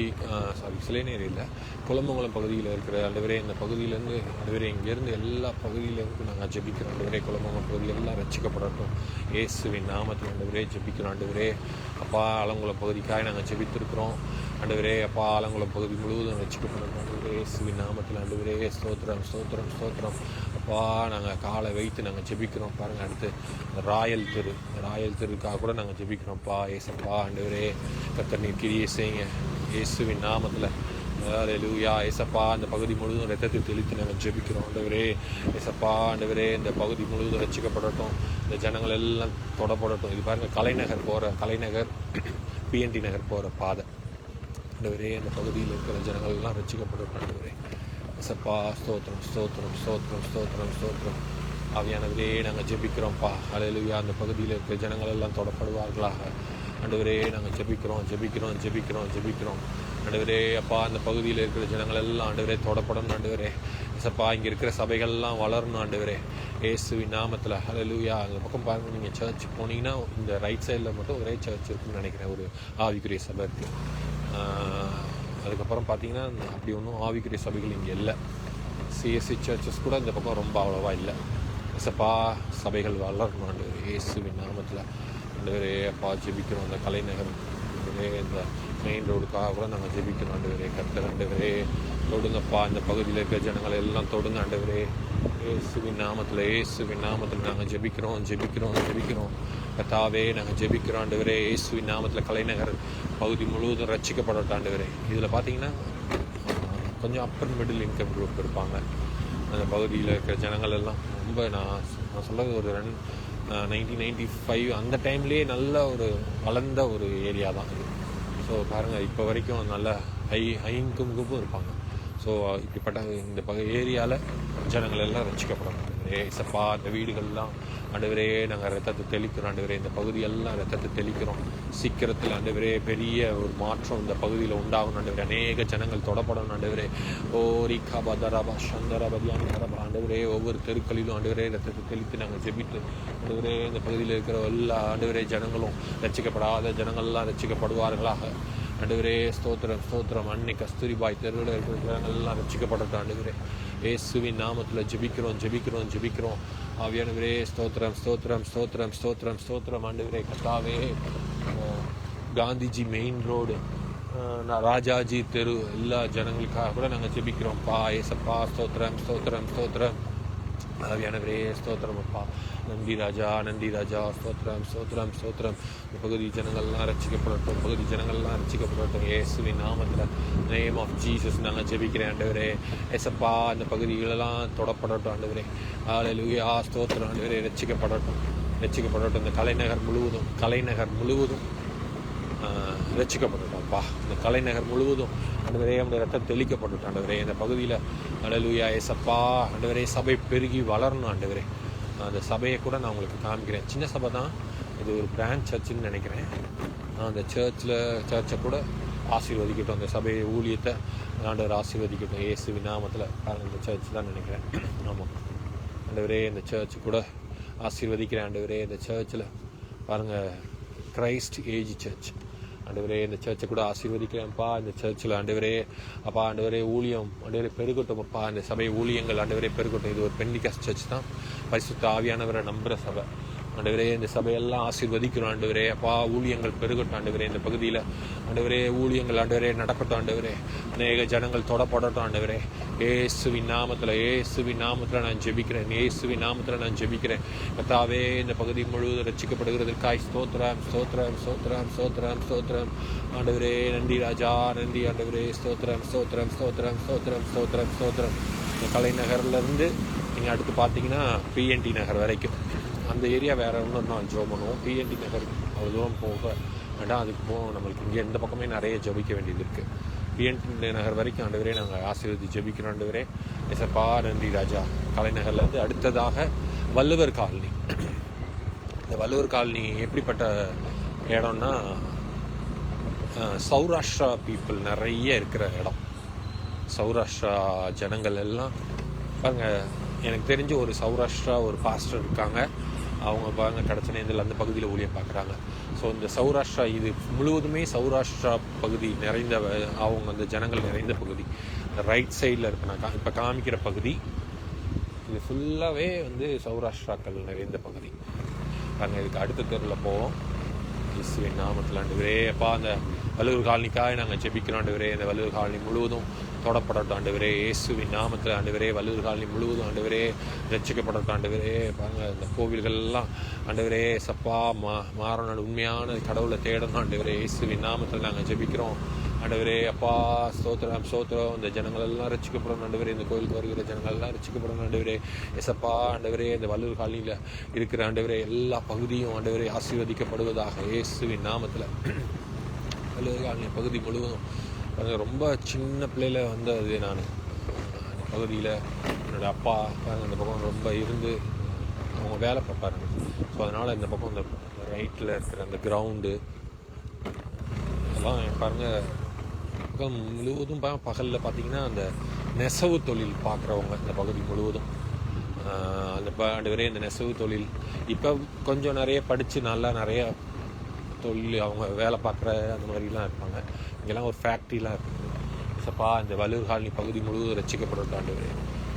இல்லை குளமங்கலம் பகுதியில் இருக்கிற ஆண்டவரே இந்த பகுதியிலேருந்து ஆண்டவரே இங்கேருந்து எல்லா பகுதியிலேருந்து நாங்கள் ஜெபிக்கிறோம். ஆண்டவரே குளமங்கலம் பகுதியில் எல்லாம் ரட்சிக்கப்படட்டும். இயேசுவின் நாமத்தில் ஆண்டவரே ஜெபிக்கிறோம். ஆண்டவரே அப்பா ஆலங்குளம் பகுதிக்காக நாங்கள் ஜெபித்திருக்கிறோம். ஆண்டவரே அப்பா ஆலங்குளம் பகுதி முழுவதும் ரட்சிக்கப்படட்டும். ஆண்டவரே இயேசுவின் நாமத்தில் ஆண்டவரே ஸ்தோத்திரம். அப்பா நாங்கள் காலை வைத்து நாங்கள் ஜெபிக்கிறோம். பாருங்கள் அடுத்து ராயல் தெருக்காக கூட நாங்கள் ஜெபிக்கிறோம்ப்பா. ஏசப்பா ஆண்டவரே கர்த்தர் நீர் கிரியை செய்யுங்க இயேசுவின் நாமத்தில். அல்லேலூயா. ஏசப்பா இந்த பகுதி முழுவதும் ரத்தத்தை தெளித்து நாங்கள் ஜெபிக்கிறோம். ஆண்டவரே ஏசப்பா ஆண்டவரே இந்த பகுதி முழுவதும் ரட்சிக்கப்படட்டும். இந்த ஜனங்கள் எல்லாம் தொடப்படட்டும். இது பாருங்கள் கலைநகர் பிஎன்டி நகர் போகிற பாதை. ஆண்டவரே இந்த பகுதியில் இருக்கிற ஜனங்கள் எல்லாம் ரட்சிக்கப்படட்டும். ஆண்டவரே ஏசப்பா ஸ்தோத்திரம். ஆவியானவரே நாங்கள் ஜெபிக்கிறோம்ப்பா. அல்லேலூயா. அந்த பகுதியில் இருக்கிற ஜனங்கள் எல்லாம் தொடப்படுவார்களாக. ஆண்டவரே நாங்கள் ஜெபிக்கிறோம். ஆண்டவரே அப்பா அந்த பகுதியில் இருக்கிற ஜனங்கள் எல்லாம் ஆண்டவரே தொடப்படணும். ஆண்டவரே ஏசப்பா இங்கே இருக்கிற சபைகள்லாம் வளரணும். ஆண்டவரே இயேசுவின் நாமத்தில். அல்லேலூயா. அந்த பக்கம் பாருங்கள், நீங்கள் சர்ச் போனீங்கன்னா இந்த ரைட் சைடில் மட்டும் ஒரே சர்ச் இருக்குன்னு நினைக்கிறேன். ஒரு ஆவிக்குரிய சபை இருக்குது. அதுக்கப்புறம் பார்த்தீங்கன்னா அப்படி ஒன்றும் ஆவிக்குரிய சபைகள் இங்கே இல்லை. சிஎஸ்சி சர்ச்சஸ் கூட இந்த பக்கம் ரொம்ப அவ்வளோவா இல்லை. ஏசப்பா சபைகள் வளரணும். ஆண்டவரே இயேசுவின் நாமத்தில். ஆண்டவரே அப்பா ஜெபிக்கிறோம். அந்த கலைநகர் இந்த மெயின் ரோடுக்காக கூட நாங்கள் ஜெபிக்கிறோம். ஆண்டவரே கர்த்தர் ஆண்டவரே தொடுங்கப்பா. இந்த பகுதியில் இருக்கிற ஜனங்களை எல்லாம் தொடுங்க ஆண்டவரே இயேசுவின் நாமத்தில் நாங்கள் ஜெபிக்கிறோம். கர்த்தாவே நாங்கள் ஜெபிக்கிறோம் ஆண்டவரே. இயேசுவின் நாமத்தில் கலைநகர் பகுதி முழுவதும் ரட்சிக்கப்படட்டும் ஆண்டவரே. இதில் பார்த்தீங்கன்னா கொஞ்சம் அப்பர் மிடில் இன்கம் குரூப் இருப்பாங்க. அந்த பகுதியில் இருக்கிற ஜனங்கள் எல்லாம் ரொம்ப நான் சொல்கிறது ஒரு 1995 அந்த டைம்லேயே நல்ல ஒரு வளர்ந்த ஒரு ஏரியா தான் இது. ஸோ பாருங்கள், இப்போ வரைக்கும் நல்ல ஹை இன்கம் குரூப்பும் இருப்பாங்க. ஸோ இப்படிப்பட்ட இந்த ஏரியாவில் ஜனங்கள் எல்லாம் ரட்சிக்கப்படணும். ஏசப்பா, இந்த வீடுகள்லாம் ஆண்டவரே நாங்கள் ரத்தத்தை தெளிக்கிறோம் ஆண்டவரே. இந்த பகுதியெல்லாம் ரத்தத்தை தெளிக்கிறோம். சீக்கிரத்தில் ஆண்டவரே பெரிய ஒரு மாற்றம் இந்த பகுதியில் உண்டாகணும் ஆண்டவரே. அநேக ஜனங்கள் தொடப்படணும் ஆண்டவரே. ஓ ரீகா பதரபா சந்தரபதியானரபா ஆண்டவரே. ஒவ்வொரு தெருக்களிலும் ஆண்டவரே ரத்தத்தை தெளித்து நாங்கள் ஜெபித்து ஆண்டவரே இந்த பகுதியில் இருக்கிற எல்லா ஆண்டவரே ஜனங்களும் ரட்சிக்கப்படாத ஜனங்கள்லாம் ரட்சிக்கப்படுவார்களாக ஆண்டவரே. ஸ்தோத்திரம் ஸ்தோத்திரம். அன்னை கஸ்தூரிபாய் தெருவில் இருக்கிற ஜனங்கள்லாம் ரட்சிக்கப்படட்டும் ஆண்டவரே. இயேசுவின் நாமத்தில் ஜெபிக்கிறோம். ஆவியானவரே ஸ்தோத்திரம் ஸ்தோத்திரம் ஸ்தோத்திரம் ஸ்தோத்திரம் ஸ்தோத்திரம் ஆண்டவரே. கர்த்தாவே, காந்திஜி மெயின் ரோடு, ராஜாஜி தெரு எல்லா ஜனங்களுக்காக கூட நாங்கள் ஜெபிக்கிறோம்ப்பா. ஏசப்பா ஸ்தோத்திரம் ஸ்தோத்திரம் ஸ்தோத்திரம். ஆவியானவரே ஸ்தோத்திரம் அப்பா. நன்றி ராஜா. ஸ்தோத்திரம் ஸ்தோத்திரம் ஸ்தோத்திரம். இந்த பகுதி ஜனங்கள்லாம் ரட்சிக்கப்படட்டும் இயேசுவின் நாமத்தில். நேம் ஆஃப் ஜீசஸ் நாங்கள் ஜெபிக்கிறேன் ஆண்டவரே. ஏசப்பா, இந்த பகுதிகளெல்லாம் தொடப்படட்டும் ஆண்டவரே. ஹல்லேலூயா ஸ்தோத்திரம் ஆண்டவரே. ரட்சிக்கப்படட்டும். இந்த கலைநகர் முழுவதும் ரட்சிக்கப்படட்டும் அப்பா. இந்த கலைநகர் முழுவதும் ஆண்டவரே நம்முடைய ரத்தம் தெளிக்கப்படட்டும் ஆண்டவரே. இந்த பகுதியில் ஹல்லேலூயா ஏசப்பா ஆண்டவரே. சபை பெருகி வளரணும் ஆண்டவரே. அந்த சபையை கூட நான் உங்களுக்கு காமிக்கிறேன். சின்ன சபை தான் இது, ஒரு பிரான்ச் சர்ச்சுன்னு நினைக்கிறேன். அந்த சர்ச்சை கூட ஆசீர்வதிக்கட்டும். அந்த சபையை ஊழியத்தை ஆண்டவர் ஆசீர்வதிக்கட்டும் இயேசுவின் நாமத்தில். பாருங்கள், இந்த சர்ச் தான் நினைக்கிறேன். ஆமாம் ஆண்டவரே, இந்த சர்ச்சு கூட ஆசீர்வதிக்கிறேன் ஆண்டவரே. இந்த சர்ச்சில் பாருங்கள், கிரைஸ்ட் ஏஜ் சர்ச் ஆண்டவரே. இந்த சர்ச்சை கூட ஆசீர்வதிக்கிறேன்ப்பா. இந்த சர்ச்சில் ஆண்டவரே அப்பா ஆண்டவரே ஊழியம் ஆண்டவரே பெருகட்டும் அப்பா. இந்த சபை ஊழியங்கள் ஆண்டவரே பெருகட்டும். இது ஒரு பெண்டிகாஸ்ட் சர்ச் தான். பரிசுத்த ஆவியானவரை நம்புகிற சபை ஆண்டவரே. இந்த சபையெல்லாம் ஆசீர்வதிக்கிறோம் ஆண்டவரே. அப்பா, ஊழியங்கள் பெருகட்டும் ஆண்டவரே. இந்த பகுதியில் ஆண்டவரே ஊழியங்கள் ஆண்டவரே நடக்கட்டும் ஆண்டவரே. அநேக ஜனங்கள் தொடப்படட்டும் ஆண்டவரே. இயேசுவின் நாமத்தில் நான் ஜெபிக்கிறேன். கர்த்தாவே, இந்த பகுதி முழுவதும் ரட்சிக்கப்படுகிறதற்காய் ஸ்தோத்திரம் ஆண்டவரே. நன்றி ராஜா, நன்றி ஆண்டவரே. ஸ்தோத்திரம். இந்த கலைநகர்லேருந்து நீங்கள் அடுத்து பார்த்தீங்கன்னா பிஎன்டி நகர் வரைக்கும் அந்த ஏரியா வேறு ஒன்றும் நான் ஜெபம் பண்ணுவோம். பிஎன்டி நகர் அவ்வளோ தூரம் போக வேண்டாம். அதுக்கு நம்மளுக்கு இங்கே இந்த பக்கமே நிறைய ஜெபிக்க வேண்டியது இருக்குது. பிஎன்டி நகர் வரைக்கும் ஆண்டவரே நாங்கள் ஆசீர்வதி ஜெபிக்கிறோம் ஆண்டவரே. எசப்பா நன்றி ராஜா. கலைநகர்லேருந்து அடுத்ததாக வள்ளுவர் காலனி. இந்த வள்ளுவர் காலனி எப்படிப்பட்ட இடம்னா, சௌராஷ்டிரா பீப்புள் நிறைய இருக்கிற இடம். சௌராஷ்டிரா ஜனங்கள் எல்லாம் பாருங்கள், எனக்கு தெரிஞ்ச ஒரு சௌராஷ்டிரா ஒரு பாஸ்டர் இருக்காங்க. அவங்க பாருங்கள் கடச்சனேந்தில் அந்த பகுதியில் ஊழியம் பார்க்குறாங்க. ஸோ இந்த சௌராஷ்டிரா இது முழுவதுமே சௌராஷ்டிரா பகுதி நிறைந்த அவங்க அந்த ஜனங்கள் நிறைந்த பகுதி. இந்த ரைட் சைடில் இருக்கு நான் இப்போ காமிக்கிற பகுதி, இது ஃபுல்லாகவே சௌராஷ்டிராக்கள் நிறைந்த பகுதி. பாருங்கள், இதுக்கு அடுத்த தெருவில் போவோம். இயேசுவின் நாமத்தில் ஆண்டவரே அப்பா, அந்த வள்ளுவர் காலனிக்காக நாங்கள் ஜெபிக்கிறோம் ஆண்டவரே. இந்த வள்ளுவர் காலனி முழுவதும் தொடப்படட்டும் ஆண்டவரே. இயேசுவின் நாமத்தில் ஆண்டவரே. வள்ளுவர் காலனி முழுவதும் ஆண்டவரே ரட்சிக்கப்படட்டும் ஆண்டவரே. பாருங்கள், இந்த கோவில்கள்லாம் ஆண்டவரே சப்பா மாறணும், உண்மையான கடவுளை தேடணும் ஆண்டவரே. இயேசுவின் நாமத்தில் நாங்கள் ஜெபிக்கிறோம் ஆண்டவரே. அப்பா ஸ்தோத்திரம். இந்த ஜனங்கள் எல்லாம் ரட்சிக்கப்படணும் ஆண்டவரே. இந்த கோயிலுக்கு வருகிற ஜனங்கள் எல்லாம் ரட்சிக்கப்படணும் ஆண்டவரே. எசப்பா ஆண்டவரே, இந்த வள்ளுவர் காலனியில் இருக்கிற ஆண்டவரே எல்லா பகுதியும் ஆண்டவரே ஆசீர்வதிக்கப்படுவதாக இயேசுவின் நாமத்தில். வள்ளுவர் காலனி பகுதி முழுவதும் ரொம்ப சின்ன பிள்ளையில் அது நான் அந்த பகுதியில் என்னோடய அப்பா அந்த பக்கம் ரொம்ப இருந்து அவங்க வேலை பார்ப்பாருங்க. ஸோ அதனால் இந்த பக்கம் இந்த ரைட்டில் இருக்கிற அந்த கிரவுண்டு அதெல்லாம் பாருங்கள் பக்கம் முழுவதும் பகலில் பார்த்திங்கன்னா அந்த நெசவு தொழில் பார்க்குறவங்க இந்த பகுதி முழுவதும் அந்த ஆண்டவரே இந்த நெசவு தொழில் இப்போ கொஞ்சம் நிறைய படித்து நல்லா நிறைய தொழில் அவங்க வேலை பார்க்குற அந்த மாதிரிலாம் இருப்பாங்க. இங்கெல்லாம் ஒரு ஃபேக்ட்ரிலாம் இருக்குது. சப்பா இந்த வள்ளுவர் காலனி பகுதி முழுவதும் ரட்சிக்கப்படட்டும் ஆண்டவரே.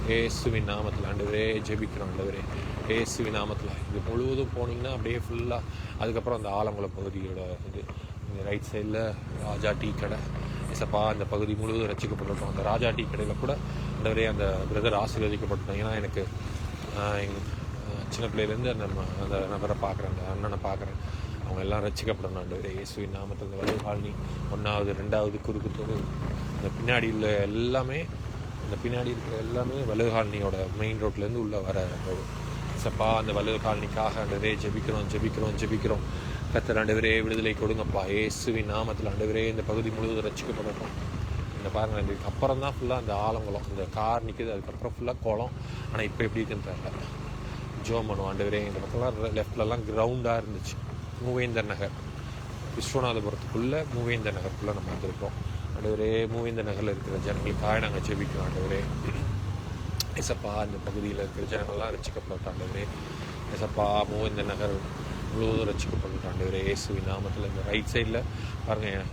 இயேசுவின் நாமத்தில் ஆண்டவரே ஜெபிக்கிறோம் ஆண்டவரே. இயேசுவின் நாமத்தில் இது முழுவதும் போனீங்கன்னா அப்படியே ஃபுல்லாக அதுக்கப்புறம் அந்த ஆலங்குளம் பகுதியோட இந்த ரைட் சைடில் ராஜா டீ கடை. சப்பா அந்த பகுதி முழுவதும் ரட்சிக்கப்படட்டும். அந்த ராஜா டீ கடையில் கூட ஆண்டவரே அந்த பிரதர் ஆசீர்வதிக்கப்பட்டோம். ஏன்னா எனக்கு சின்ன பிள்ளையிலேருந்து அந்த நபரை பார்க்குறேன், அந்த அண்ணனை பார்க்குறேன். அவங்க எல்லாம் ரட்சிக்கப்படணும் ஆண்டவரே. இயேசுவின் நாமத்தில் இந்த வலது காலனி 1வது 2வது குறுக்கு தெரு, இந்த பின்னாடி உள்ள எல்லாமே, இந்த பின்னாடி இருக்கிற எல்லாமே வலது காலனியோட மெயின் ரோட்லேருந்து உள்ளே வர ரோடு. சப்பா அந்த வலது காலனிக்காக ஆண்டவரே ஜெபிக்கிறோம். கர்த்தர் ஆண்டவரே விடுதலை கொடுங்கப்பா. இயேசுவின் நாமத்தில் ஆண்டவரே இந்த பகுதி முழுவதும் ரட்சிக்கப்படட்டும். இந்த பாருங்கள், இதுக்கு அப்புறம் தான் ஃபுல்லாக அந்த ஆலங்குளம், இந்த கார் நிற்குது, அதுக்கப்புறம் ஃபுல்லாக குளம். ஆனால் இப்போ எப்படி இருக்குன்னு தெரியல. ஜோம் பண்ணுவோம் ஆண்டவரே. இந்த பக்கம்லாம் லெஃப்ட்லலாம் கிரவுண்டாக இருந்துச்சு. மூவேந்தர் நகர், விஸ்வநாதபுரத்துக்குள்ளே மூவேந்தர் நகருக்குள்ளே நம்ம வந்திருக்கோம் ஆண்டவரே. மூவேந்தர் நகரில் இருக்கிற ஜனங்களுக்காக நாங்கள் ஜெபிக்கிறோம் ஆண்டவரே. எசப்பா இந்த பகுதியில் இருக்கிற ஜனங்கள்லாம் ரட்சிக்கப்பட்ட ஆண்டவரே. எசப்பா மூவேந்தர் நகர் முழுவதும் ரட்சிக்கப்பட்ட ஆண்டவரே. இயேசுவின் நாமத்தில் இந்த ரைட் சைடில் பாருங்கள்,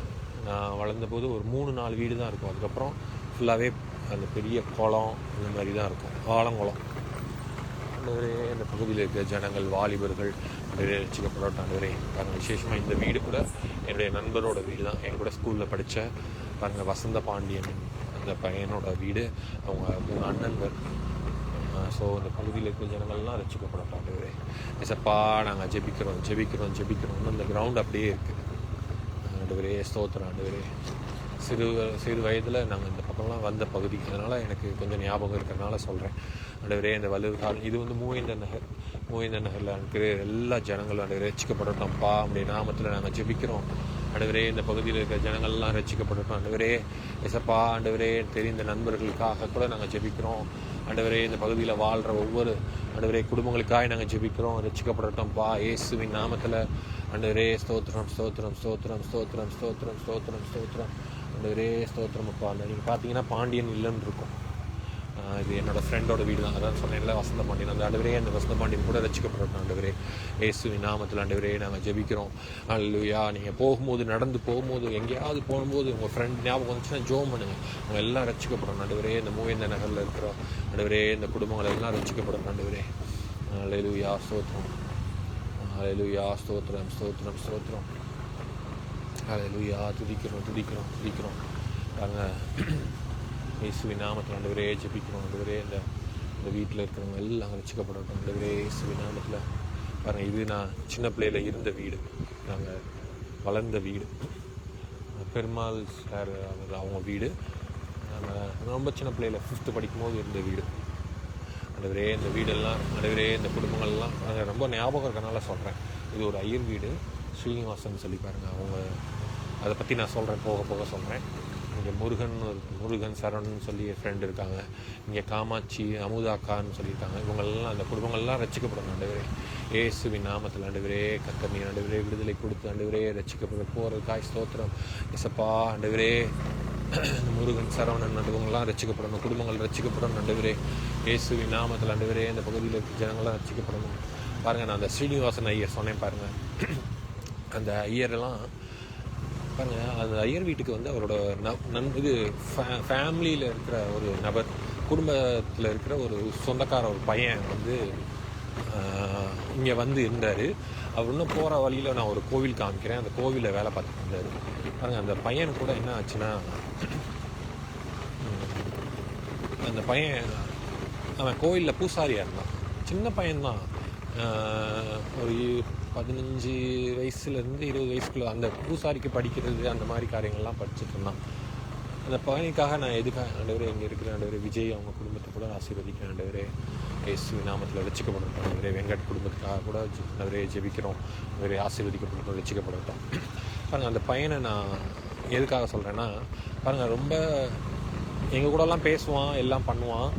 நான் வளர்ந்தபோது ஒரு 3-4 வீடு தான் இருக்கும். அதுக்கப்புறம் ஃபுல்லாகவே அந்த பெரிய குளம் இந்த மாதிரி தான் இருக்கும், ஆலங்குளம் ஆண்டவரே. இந்த பகுதியில் இருக்கிற ஜனங்கள், வாலிபர்கள் ரட்சிக்கப்படட்டும் ஆண்டவரே. பாருங்கள், விசேஷமாக இந்த வீடு கூட என்னுடைய நண்பரோட வீடு தான். என் கூட ஸ்கூலில் படித்த பாருங்கள் வசந்த பாண்டியன், அந்த பையனோட வீடு. அவங்க 3 அண்ணன்கள். ஸோ இந்த பகுதியில் இருக்கிற ஜனங்கள்லாம் ரட்சிக்கப்படட்டும் ஆண்டவரே. எசப்பா நாங்கள் ஜெபிக்கிறோம். அந்த கிரவுண்ட் அப்படியே இருக்குது ஆண்டவரே. ஸ்தோத்திரம் ஆண்டவரே. சிறு வயதில் நாங்கள் இந்த பக்கம்லாம் வந்த பகுதி, அதனால் எனக்கு கொஞ்சம் ஞாபகம் இருக்கிறதுனால சொல்கிறேன் ஆண்டவரே. இந்த வலது கால் இது வந்து மூவேந்தர் நகரில் இருக்கிற எல்லா ஜனங்களும் ஆண்டவரே ரட்சிக்கப்படட்டும்ப்பா. அப்படி நாமத்தில் நாங்கள் ஜெபிக்கிறோம் ஆண்டவரே. இந்த பகுதியில் இருக்கிற ஜனங்கள்லாம் ரட்சிக்கப்படட்டும் ஆண்டவரே. எசப்பா ஆண்டவரே, தெரிந்த நண்பர்களுக்காக கூட நாங்கள் ஜெபிக்கிறோம் ஆண்டவரே. இந்த பகுதியில் வாழ்கிற ஒவ்வொரு ஆண்டவரே குடும்பங்களுக்காக நாங்கள் ஜெபிக்கிறோம், ரட்சிக்கப்படட்டும்ப்பா இயேசுவின் நாமத்தில் ஆண்டவரே. ஸ்தோத்திரம் ஆண்டவரே. ஸ்தோத்திரம் அப்பா. அந்த நீங்கள் பார்த்தீங்கன்னா பாண்டியன் இல்லைன்னு இருக்கும். இது என்னோடய ஃப்ரெண்டோட வீடு தான். அதான் சொன்னேன்ல, வசந்த பாண்டியன். அந்த ஆண்டவரே, அந்த வசந்த பாண்டியன் கூட ரட்சிக்கப்படட்டும் ஆண்டவரே. இயேசுவின் நாமத்தில் ஆண்டவரே நாங்கள் ஜெபிக்கிறோம். அல்லேலூயா. நீங்கள் நடந்து போகும்போது, எங்கேயாவது போகும்போது உங்கள் ஃப்ரெண்ட் ஞாபகம் வந்துச்சுன்னா ஜோம் பண்ணுங்கள். அவங்க எல்லாம் ரட்சிக்கப்படணும் ஆண்டவரே. இந்த மூவேந்தர் நகரில் இருக்கிற ஆண்டவரே, இந்த குடும்பங்கள் எல்லாம் ரட்சிக்கப்படணும் ஆண்டவரே. அல்லேலூயா. ஸ்தோத்திரம். அல்லேலூயா. துதிக்கிறோம். நாங்கள் இயேசுவின் நாமத்தில் ஆண்டவரே ஜெபிக்கிறோம் ஆண்டவரே. இந்த வீட்டில் இருக்கிறவங்க எல்லாம் ரட்சிக்கப்படட்டும் ஆண்டவரே. இயேசுவின் நாமத்தில் பாருங்கள், இது நான் சின்ன பிள்ளையில் இருந்த வீடு, நாங்கள் வளர்ந்த வீடு. பெருமாள் சார் அவங்க வீடு. நாங்கள் ரொம்ப சின்ன பிள்ளையில் 5th படிக்கும்போது இருந்த வீடு ஆண்டவரே. இந்த வீடெல்லாம் ஆண்டவரே, இந்த குடும்பங்கள்லாம் நாங்கள் ரொம்ப ஞாபகம் இருக்கனால சொல்கிறேன். இது ஒரு ஐயர் வீடு, ஸ்ரீனிவாசன் சொல்லி பாருங்கள். அவங்க அதை பற்றி நான் சொல்கிறேன், போக சொல்கிறேன். இங்கே முருகன் சரவணன் சொல்லி ஃப்ரெண்டு இருக்காங்க. இங்கே காமாட்சி, அமுதாக்கான்னு சொல்லியிருக்காங்க. இவங்களெல்லாம், அந்த குடும்பங்கள்லாம் ரட்சிக்கப்படணும் ஆண்டவரே. இயேசுவின் நாமத்தில் ஆண்டவரே. கர்த்தர் நீர் ஆண்டவரே விடுதலை கொடுத்து ஆண்டவரே ரட்சிக்கப்பட போகிறதுக்காய் ஸ்தோத்திரம். எசப்பா ஆண்டவரே, முருகன் சரவணன் இவங்கெல்லாம் ரட்சிக்கப்படணும், குடும்பங்கள் ரட்சிக்கப்படணும் ஆண்டவரே. இயேசுவின் நாமத்தில் ஆண்டவரே, இந்த பகுதியில் இருக்கிற ஜனங்கள்லாம் ரட்சிக்கப்படணும். பாருங்கள், நான் அந்த ஸ்ரீனிவாசன் ஐயர் சொன்னேன் பாருங்கள். அந்த ஐயரெல்லாம் பாருங்கள், அந்த ஐயர் வீட்டுக்கு வந்து அவரோட இது ஃபேமிலியில் இருக்கிற ஒரு நபர், குடும்பத்தில் இருக்கிற ஒரு சொந்தக்கார ஒரு பையன் வந்து இங்கே வந்து இருந்தார். அவர் இன்னும் போகிற வழியில் நான் ஒரு கோவில் காமிக்கிறேன், அந்த கோவிலில் வேலை பார்த்துட்டு இருந்தார். பாருங்கள், அந்த பையன் கூட என்ன ஆச்சுன்னா, அந்த பையன் அவன் கோவிலில் பூசாரியாக இருந்தான். சின்ன பையன்தான், ஒரு 15 வயசுலேருந்து 20 வயசுக்குள்ள அந்த பூசாரிக்கு படிக்கிறது அந்த மாதிரி காரியங்கள்லாம் படிச்சுட்டு இருந்தான். அந்த பையனுக்காக நான் எதுக்காக ஆண்டவரே, இங்கே இருக்கிற ஆண்டவரே விஜய் அவங்க குடும்பத்தை கூட ஆசீர்வதிக்கிறேன் ஆண்டவரே. இயேசு நாமத்தில் ரட்சிக்கப்படட்டும் ஆண்டவரே. வெங்கட் குடும்பத்துக்காக கூட ஆண்டவரே ஜெபிக்கிறோம் ஆண்டவரே. ஆசீர்வதிக்கப்படட்டும், ரட்சிக்கப்படட்டும். பாருங்கள், அந்த பையனை நான் எதுக்காக சொல்கிறேன்னா, பாருங்கள், ரொம்ப எங்கள் கூடலாம் பேசுவான், எல்லாம் பண்ணுவான்.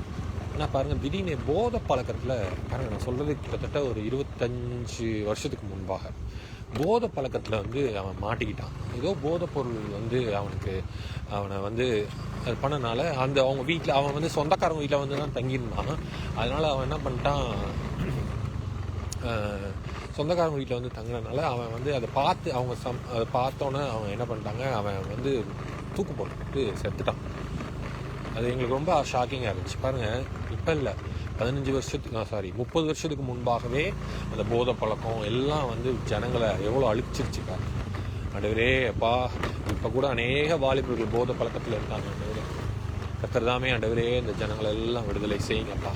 ஆனால் பாருங்கள், திடீர்னு போதை பழக்கத்தில் பாருங்கள், நான் சொல்கிறது கிட்டத்தட்ட ஒரு 25 வருஷத்துக்கு முன்பாக போதை பழக்கத்தில் வந்து அவன் மாட்டிக்கிட்டான். ஏதோ போதைப் பொருள் வந்து அவனை வந்து அது பண்ணனால அவங்க வீட்டில், அவன் வந்து சொந்தக்காரங்க வீட்டில் வந்து தான் தங்கியிருந்தான். அதனால் அவன் என்ன பண்ணிட்டான், சொந்தக்காரங்க வீட்டில் வந்து தங்கினதுனால அவன் வந்து அதை பார்த்தோன்னே அவன் என்ன பண்ணிட்டாங்க, அவன் வந்து தூக்கு போட்டு செத்துட்டான். அது எங்களுக்கு ரொம்ப ஷாக்கிங்காக இருந்துச்சு. பாருங்கள், இப்போ இல்லை, 30 வருஷத்துக்கு முன்பாகவே அந்த போதை பழக்கம் எல்லாம் வந்து ஜனங்களை எவ்வளோ அழிச்சிருச்சு பாருங்க ஆண்டவரே. அப்பா, இப்போ கூட அநேக வாலிபர்கள் போதை பழக்கத்தில் இருக்காங்க ஆண்டவரே. கர்த்தர் தாமே ஆண்டவரே இந்த ஜனங்களை எல்லாம் விடுதலை செய்யுங்கப்பா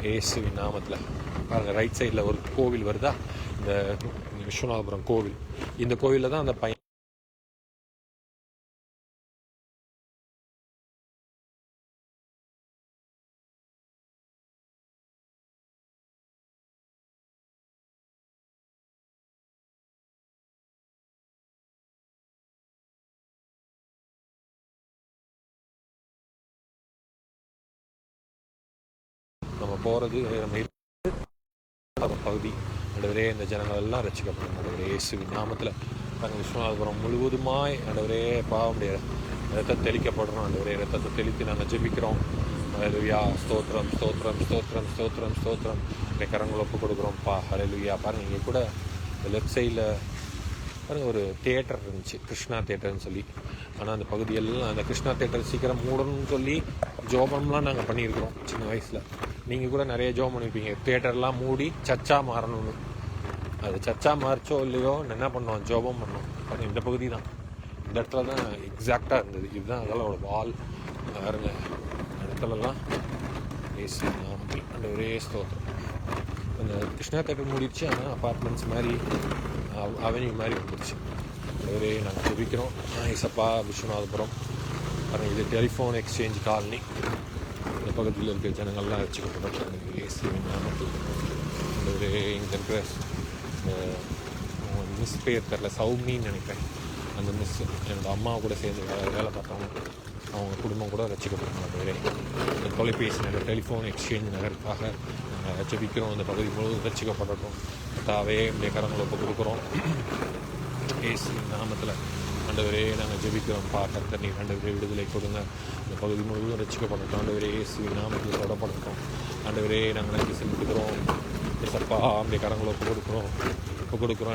இயேசுவின் நாமத்தில். பாருங்கள் ரைட் சைடில் ஒரு கோவில் வருதா, இந்த விஸ்வநாதபுரம் கோவில். இந்த கோவிலில் தான் அந்த பையன் நம்ம போகிறது நம்ம பகுதி. ஆண்டவரே இந்த ஜனங்கள் எல்லாம் ரட்சிக்கப்படும் ஆண்டவரே இயேசுவின் நாமத்தில். நாங்கள் விஸ்வநாதபுரம் முழுவதுமாய் ஆண்டவரே பாவமுடைய ரத்தம் தெளிக்கப்படுறோம். ஆண்டவரே ரத்தத்தை தெளித்து நாங்கள் ஜெபிக்கிறோம். ஹல்லேலூயா. ஸ்தோத்திரம் ஸ்தோத்திரம் ஸ்தோத்திரம் ஸ்தோத்திரம் ஸ்தோத்திரம். கரங்களை ஒப்பு கொடுக்குறோம்ப்பா. ஹல்லேலூயா. பாருங்கள் இங்கே கூட இந்த லெஃப்ட் சைடில் பாருங்கள் ஒரு தியேட்டர் இருந்துச்சு, கிருஷ்ணா தியேட்டர்னு சொல்லி. ஆனால் அந்த பகுதியெல்லாம் அந்த கிருஷ்ணா தியேட்டர் சீக்கிரம் மூடணும்னு சொல்லி ஜோபம்லாம் நாங்கள் பண்ணியிருக்கிறோம் சின்ன வயசில். நீங்கள் கூட நிறைய ஜோம் பண்ணியிருப்பீங்க, தியேட்டர்லாம் மூடி சர்ச்சா மாறணும்னு. அது சர்ச்சா மாறிச்சோ இல்லையோ என்ன பண்ணோம், ஜோபம் பண்ணோம். பாருங்கள் இந்த பகுதி தான், இந்த இடத்துல தான் எக்ஸாக்டாக இருந்தது. இதுதான் அதோட வால். பாருங்க இடத்துலலாம் ஏசி நாமத்தில் அந்த ஒரே ஸ்தோத்திரம். அந்த கிருஷ்ணா தேட்டர் மூடிடுச்சு, ஆனால் அப்பார்ட்மெண்ட்ஸ் மாதிரி அவென்யூ மாதிரி வந்துடுச்சு. ஒரே நாங்கள் ஜெபிக்கிறோம். இசப்பா விஸ்வநாதபுரம் பாருங்கள், இது டெலிஃபோன் எக்ஸ்சேஞ்ச் காலனி. இந்த பகுதியில் இருக்கிற ஜனங்கள்லாம் வச்சுக்கப்பட்டோம் ஏசி நாமத்தில். அந்த ஒரு இங்கே இருக்கிற மிஸ் பேர் தெரில, சௌமின்னு நினைக்கிறேன். அந்த மிஸ் என்னோடய அம்மா கூட சேர்ந்து வேலை பார்த்தவங்க, அவங்க குடும்பம் கூட ரசிக்கப்பட்டோம். அதுவரை இந்த தொலைபேசி நகர் டெலிஃபோன் எக்ஸ்சேஞ்ச் நகருக்காக நாங்கள் ஜெபிக்கிறோம். அந்த பகுதி முழுவதும் ரசிக்கப்படட்டும். தாவே இந்த கரங்களை ஒப்பு கொடுக்குறோம் ஏசி நாமத்தில். ஆண்டவரே நாங்கள் ஜெபிக்கிறோம். கர்த்தர் நீர் ஆண்டவரே விடுதலை கொடுங்க. இந்த பகுதி முழுவதும் ரசிக்கப்படட்டும். ஆண்டவரே இயேசு நாமத்தில் தொடப்படட்டும். ஆண்டவரே நாங்கள் நன்றி செலுத்துகிறோம். சப்பா அந்த கரங்களை ஒப்பு கொடுக்குறோம்.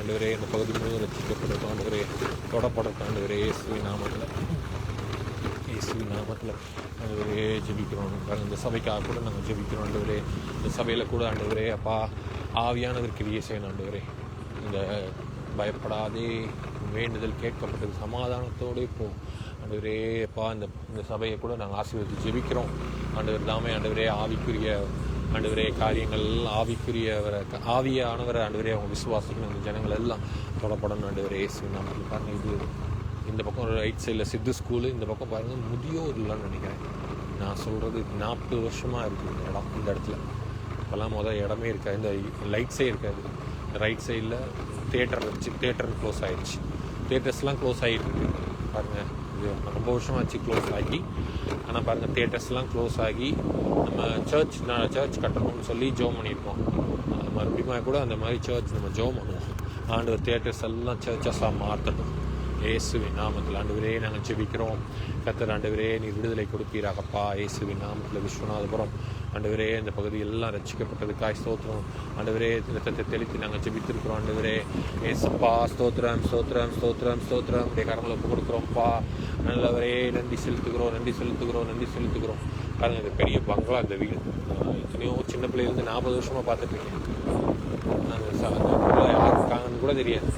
ஆண்டவரே இந்த பகுதி முழுவதும் ரசிக்கப்படட்டும். ஆண்டவரே தொடப்படட்டும். ஆண்டவரே இயேசு நாமத்தில் ஆண்டவரே ஜெபிக்கிறோம். இந்த சபைக்காக கூட நாங்கள் ஜெபிக்கிறோம். ஆண்டவரே இந்த சபையில் கூட ஆண்டவரே அப்பா ஆவியானவர் கிரியை செய்யணும். ஆண்டவரே இந்த பயப்படாதே வேண்டுதல் கேட்கப்பட்டது சமாதானத்தோடு இப்போ ஆண்டவரே அப்பா இந்த சபையை கூட நாங்கள் ஆசீர்வதித்து ஜெபிக்கிறோம். ஆண்டவர் தாமே ஆண்டவரே ஆவிக்குரிய ஆண்டவரே காரியங்கள் ஆவியானவரை ஆண்டவரே அவங்க விசுவாசிக்கணும். இந்த ஜனங்கள் எல்லாம் தொடப்படணும். ஆண்டவரே இயேசு நாமத்தில். பாருங்கள் இது இந்த பக்கம் ஒரு ரைட் சைடில் சித்து ஸ்கூலு, இந்த பக்கம் பாருங்கள் முதியோர் இல்லைன்னு நினைக்கிறேன். நான் சொல்கிறது 40 வருஷமாக இருக்குது இந்த இடம். இந்த இடத்துல இப்போல்லாம் இடமே இருக்காது, இந்த லைட்ஸே இருக்காது. ரைட் சைடில் தியேட்டர் இருந்துச்சு, தியேட்டர் க்ளோஸ் ஆகிடுச்சு. தியேட்டர்ஸ்லாம் க்ளோஸ் ஆகிட்டு இருக்கு பாருங்கள். இது ரொம்ப வருஷமாச்சு க்ளோஸ் ஆகி. ஆனால் பாருங்கள் தியேட்டர்ஸ்லாம் க்ளோஸ் ஆகி நம்ம சர்ச் கட்டணும்னு சொல்லி ஜோம் பண்ணியிருக்கோம். மறுபடியும் கூட அந்த மாதிரி சர்ச் நம்ம ஜோம் பண்ணுவோம். ஆண்டவர் தியேட்டர்ஸ் எல்லாம் சர்ச்சஸாக மாற்றணும் இயேசுவின் நாமத்தில். ஆண்டவரே நாங்கள் ஜெபிக்கிறோம். கர்த்தர் ஆண்டவரே நீர் விடுதலை கொடுப்பீராகப்பா இயேசுவின் நாமத்தில். விஸ்வநாதபுரம் ஆண்டவரே இந்த பகுதி எல்லாம் ரட்சிக்கப்பட்டதுக்காய் ஸ்தோத்திரம். ஆண்டவரே ரத்தத்தை தெளித்து நாங்கள் ஜெபித்திருக்கிறோம். ஆண்டவரே ஏசப்பா ஸ்தோத்திரம் ஸ்தோத்திரம் ஸ்தோத்திரம் ஸ்தோத்திரம். அப்படியே கரங்களை ஒப்பு கொடுக்குறோம்ப்பா. நல்லவரே நன்றி செலுத்துகிறோம். பாருங்கள் இது பெரிய பங்களா. இந்த வீடு எத்தனையோ சின்ன பிள்ளையிலேருந்து 40 வருஷமாக பார்த்துட்ருக்கேன். அந்த யார் இருக்காங்கன்னு கூட தெரியாது.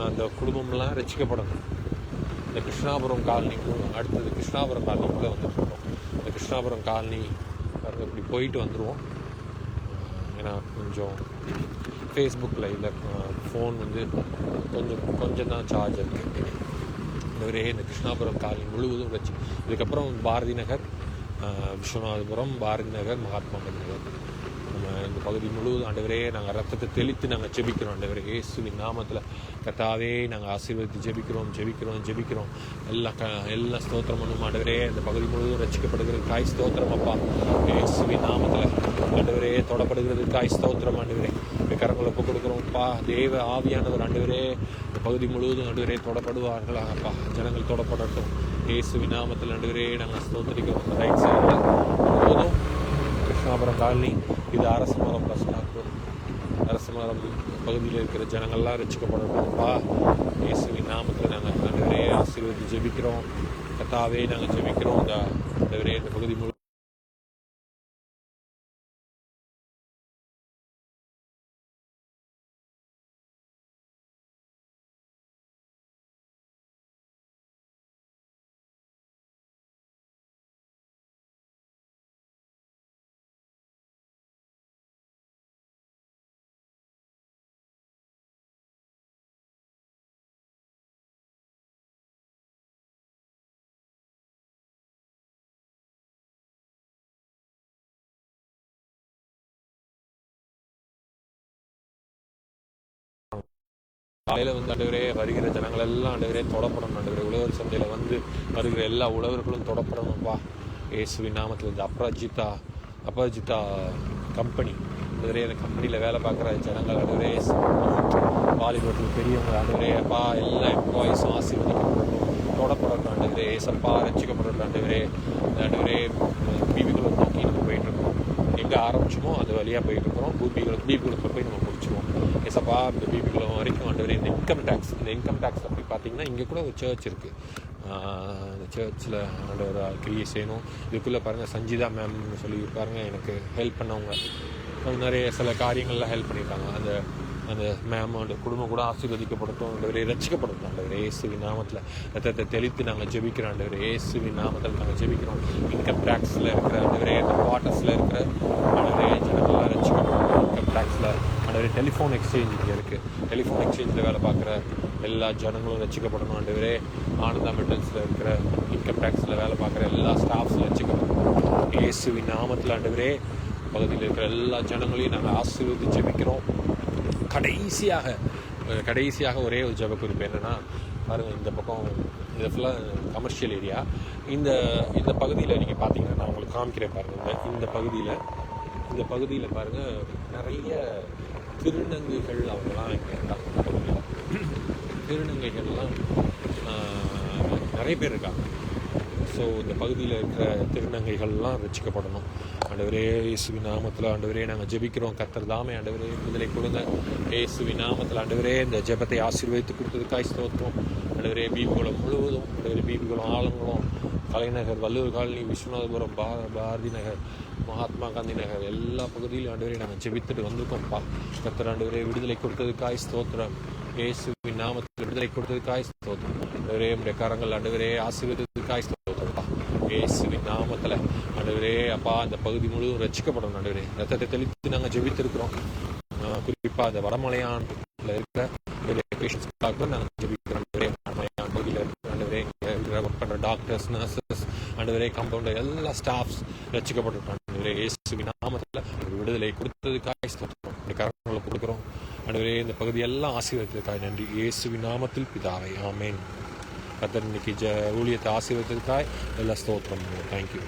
அந்த குடும்பம்லாம் ரசிக்கப்படணும். இந்த கிருஷ்ணாபுரம் காலனிக்கும் அடுத்தது கிருஷ்ணாபுரம் காலனிக்குள்ளே வந்துட்டுருக்கோம். இந்த கிருஷ்ணாபுரம் காலனி இப்படி போயிட்டு வந்துடுவோம். ஏன்னா கொஞ்சம் ஃபேஸ்புக்கில் இல்லை ஃபோன் கொஞ்சம் தான் சார்ஜ் இருக்குது. இந்த கிருஷ்ணாபுரம் காலனி முழுவதும் வச்சு இதுக்கப்புறம் பாரதி நகர், விஸ்வநாதபுரம், பாரதி நகர், மகாத்மா நகர், நம்ம இந்த பகுதி முழுவதும் ஆண்டவரே நாங்கள் ரத்தத்தை தெளித்து நாங்கள் ஜெபிக்கிறோம். ஆண்டவரே இயேசுவின் நாமத்தில் கர்த்தாவே நாங்கள் ஆசீர்வதித்து ஜெபிக்கிறோம். எல்லாம் ஸ்தோத்திரம் பண்ணும். ஆண்டவரே இந்த பகுதி முழுவதும் ரட்சிக்கப்படுகிறது காய் ஸ்தோத்திரம் அப்பா இயேசுவின் நாமத்தில். ஆண்டவரே தொடப்படுகிறது காய் ஸ்தோத்திரம். ஆண்டவரே கரங்களை ஒப்பு கொடுக்குறோம்ப்பா. தேவ ஆவியானவர் ஆண்டவரே இந்த பகுதி முழுவதும் ஆண்டவரே தொடப்படுவார்களாகப்பா. ஜனங்கள் தொடப்படட்டும் இயேசுவின் நாமத்தில். ஆண்டவரே நாங்கள் ஸ்தோத்திரிக்கிறோம். ரைட் சைடில் முழுவதும் கிருஷ்ணாபுரம் காலனி, இது அரசமரம் பஸ் ஸ்டாப்பு. அரசமரம் பகுதியில் இருக்கிற ஜனங்கள்லாம் ரட்சிக்கப்படணும்ப்பா இயேசுவின் நாமத்தில். நாங்கள் ஆண்டவரே ஆசீர்வதித்து ஜெபிக்கிறோம். கர்த்தாவே நாங்கள் ஜெபிக்கிறோம். ஆண்டவரே இந்த பகுதி முழு காலையில் வந்து ஆண்டவரே வருகிற ஜனங்கள் எல்லாம் ஆண்டவரே தொடப்படணும். ஆண்டவரே உழவர் சந்தையில் வந்து வருகிற எல்லா உழவர்களும் தொடப்படணும்ப்பா. இயேசுவின் நாமத்தில் இந்த அபராஜிதா கம்பெனி ஆண்டவரே, அந்த கம்பெனியில் வேலை பார்க்குற ஜனங்கள் ஆண்டவரே, வாலிபர்கள் பெரியவங்க ஆண்டவரே அப்பா, எல்லா எம்ப்ளாயிஸும் ஆசீர்வதிக்கப்படணும், தொடப்படணும் ஆண்டவரே. ஏசப்பா ரட்சிக்கப்படணும் ஆண்டவரே. ஆண்டவரே பீபிகளை நோக்கி நம்ம போயிட்டுருக்கோம். எங்கே ஆரம்பிச்சோமோ அது வழியாக போயிட்டுருக்கிறோம். பீபிகளுக்கு போய் நம்ம முடிச்சுவோம். ஏசப்பா இந்த பீபிகுளம் வரைக்கும் ஆண்டவரே இந்த இன்கம் டேக்ஸ் அப்படி பார்த்தீங்கன்னா இங்கே கூட ஒரு சர்ச் இருக்குது. அந்த சர்ச்சில் ஆண்டவர் கிரியை செய்யணும். இதுக்குள்ளே பாருங்கள் சஞ்சிதா மேம்னு சொல்லி பாருங்கள், எனக்கு ஹெல்ப் பண்ணவங்க நிறைய சில காரியங்கள்லாம் ஹெல்ப் பண்ணியிருக்காங்க. அந்த மேம் அந்த குடும்பம் கூட ஆசீர்வதிக்கப்படட்டும் ஆண்டவரே, ரட்சிக்கப்படட்டும் ஆண்டவரே. இயேசுவின் நாமத்தில் ரத்தத்தை தெளித்து நாங்கள் ஜெபிக்கிறோம் ஆண்டவரே. இயேசுவின் நாமத்தில் நாங்கள் ஜெபிக்கிறோம். இன்கம் டேக்ஸில் இருக்கிற ஆண்டவரே, அந்த குவார்ட்டர்ஸில் இருக்கிற ஆண்டவரே ஜனங்கள்லாம் ரட்சிக்கப்படட்டும். இன்கம் டேக்ஸில் ஆண்டவரே, டெலிஃபோன் எக்ஸ்சேஞ்ச் இங்கே இருக்குது. டெலிஃபோன் எக்ஸ்சேஞ்சில் வேலை பார்க்குற எல்லா ஜனங்களும் ரட்சிக்கப்படணும் ஆண்டவரே. ஆனந்தா மெட்டல்ஸில் இருக்கிற இன்கம் டேக்ஸில் வேலை பார்க்குற எல்லா ஸ்டாஃப்ஸும் ரட்சிக்கப்படணும். இயேசுவின் நாமத்தில் ஆண்டவரே, பகுதியில் இருக்கிற எல்லா ஜனங்களையும் நாங்கள் ஆசீர்வதித்து ஜெபிக்கிறோம். கடைசியாக ஒரே ஒரு ஜெப குறிப்பு என்னென்னா, பாருங்கள் இந்த பக்கம் இது ஃபுல்லாக கமர்ஷியல் ஏரியா. இந்த பகுதியில் நீங்கள் பார்த்தீங்கன்னா நான் உங்களுக்கு காமிக்கிறேன் பாருங்கள். இந்த பகுதியில் பாருங்கள் நிறைய திருநங்கைகள் அவங்களாம் இங்கே இருந்தாங்க. இந்த பகுதியில் திருநங்கைகள்லாம் நிறைய பேர் இருக்காங்க. ஸோ இந்த பகுதியில் இருக்கிற திருநங்கைகள்லாம் ரட்சிக்கப்படணும் ஆண்டவரே. இயேசுவின் நாமத்தில் ஆண்டவரே நாங்கள் ஜெபிக்கிறோம். கர்த்தர் தாமே ஆண்டவரே விடுதலை கொடுங்க. இயேசுவின் நாமத்தில் ஆண்டவரே இந்த ஜெபத்தை ஆசீர்வதித்து கொடுத்ததுக்காய் ஸ்தோத்திரம் ஆண்டவரே. பீபிகுளம் முழுவதும் ஆண்டவரே, பீபிகுளம் ஆலங்குளம், கலைநகர், வல்லூர் காலனி, விஸ்வநாதபுரம், பாரதி நகர், மகாத்மா காந்தி நகர் எல்லா பகுதியிலும் ஆண்டவரே நாங்கள் ஜெபித்துட்டு வந்திருக்கோம்ப்பா. கர்த்தர் ஆண்டவரே விடுதலை கொடுத்ததுக்காய் ஸ்தோத்திரம். இயேசுவின் நாமத்தில் விடுதலை கொடுத்ததுக்காய் ஸ்தோத்திரம் ஆண்டவரே. நம்முடைய கரங்கள் ஆண்டவரே ஆசீர்வதித்ததுக்காய் ஸ்தோத்திரம்ப்பா. இயேசுவின் நாமத்தில் ஆண்டவரே அப்பா, அந்த பகுதி முழுவதும் ரட்சிக்கப்படணும் ஆண்டவரே. ரத்தத்தை தெளித்து நாங்கள் ஜெபித்திருக்கிறோம். குறிப்பாக அந்த வடமலையான்ல இருக்கிற பேஷண்ட்ஸ்க்காக நாங்கள் ஜெபிக்கிறோம் ஆண்டவரே. வடமலையான் பகுதியில் இருக்கிற ஆண்டவரே ஒர்க் பண்ணுற டாக்டர்ஸ், நர்சஸ் ஆண்டவரே, கம்பவுண்டர் எல்லா ஸ்டாஃப்ஸ் ரட்சிக்கப்பட்டிருக்காங்க ஆண்டவரே. இயேசுவின் நாமத்தில் விடுதலை கொடுத்ததுக்காய் ஸ்தோத்திரம். இந்த கரங்களை கொடுக்குறோம் ஆண்டவரே. இந்த பகுதியெல்லாம் ஆசீர்வதித்ததுக்காய் நன்றி. இயேசுவின் நாமத்தில் பிதாவே, ஆமேன். கர்த்தர் இன்னைக்கு ஊழியத்தை ஆசீர்வதித்ததுக்காய் எல்லா ஸ்தோத்திரம். தேங்க்யூ.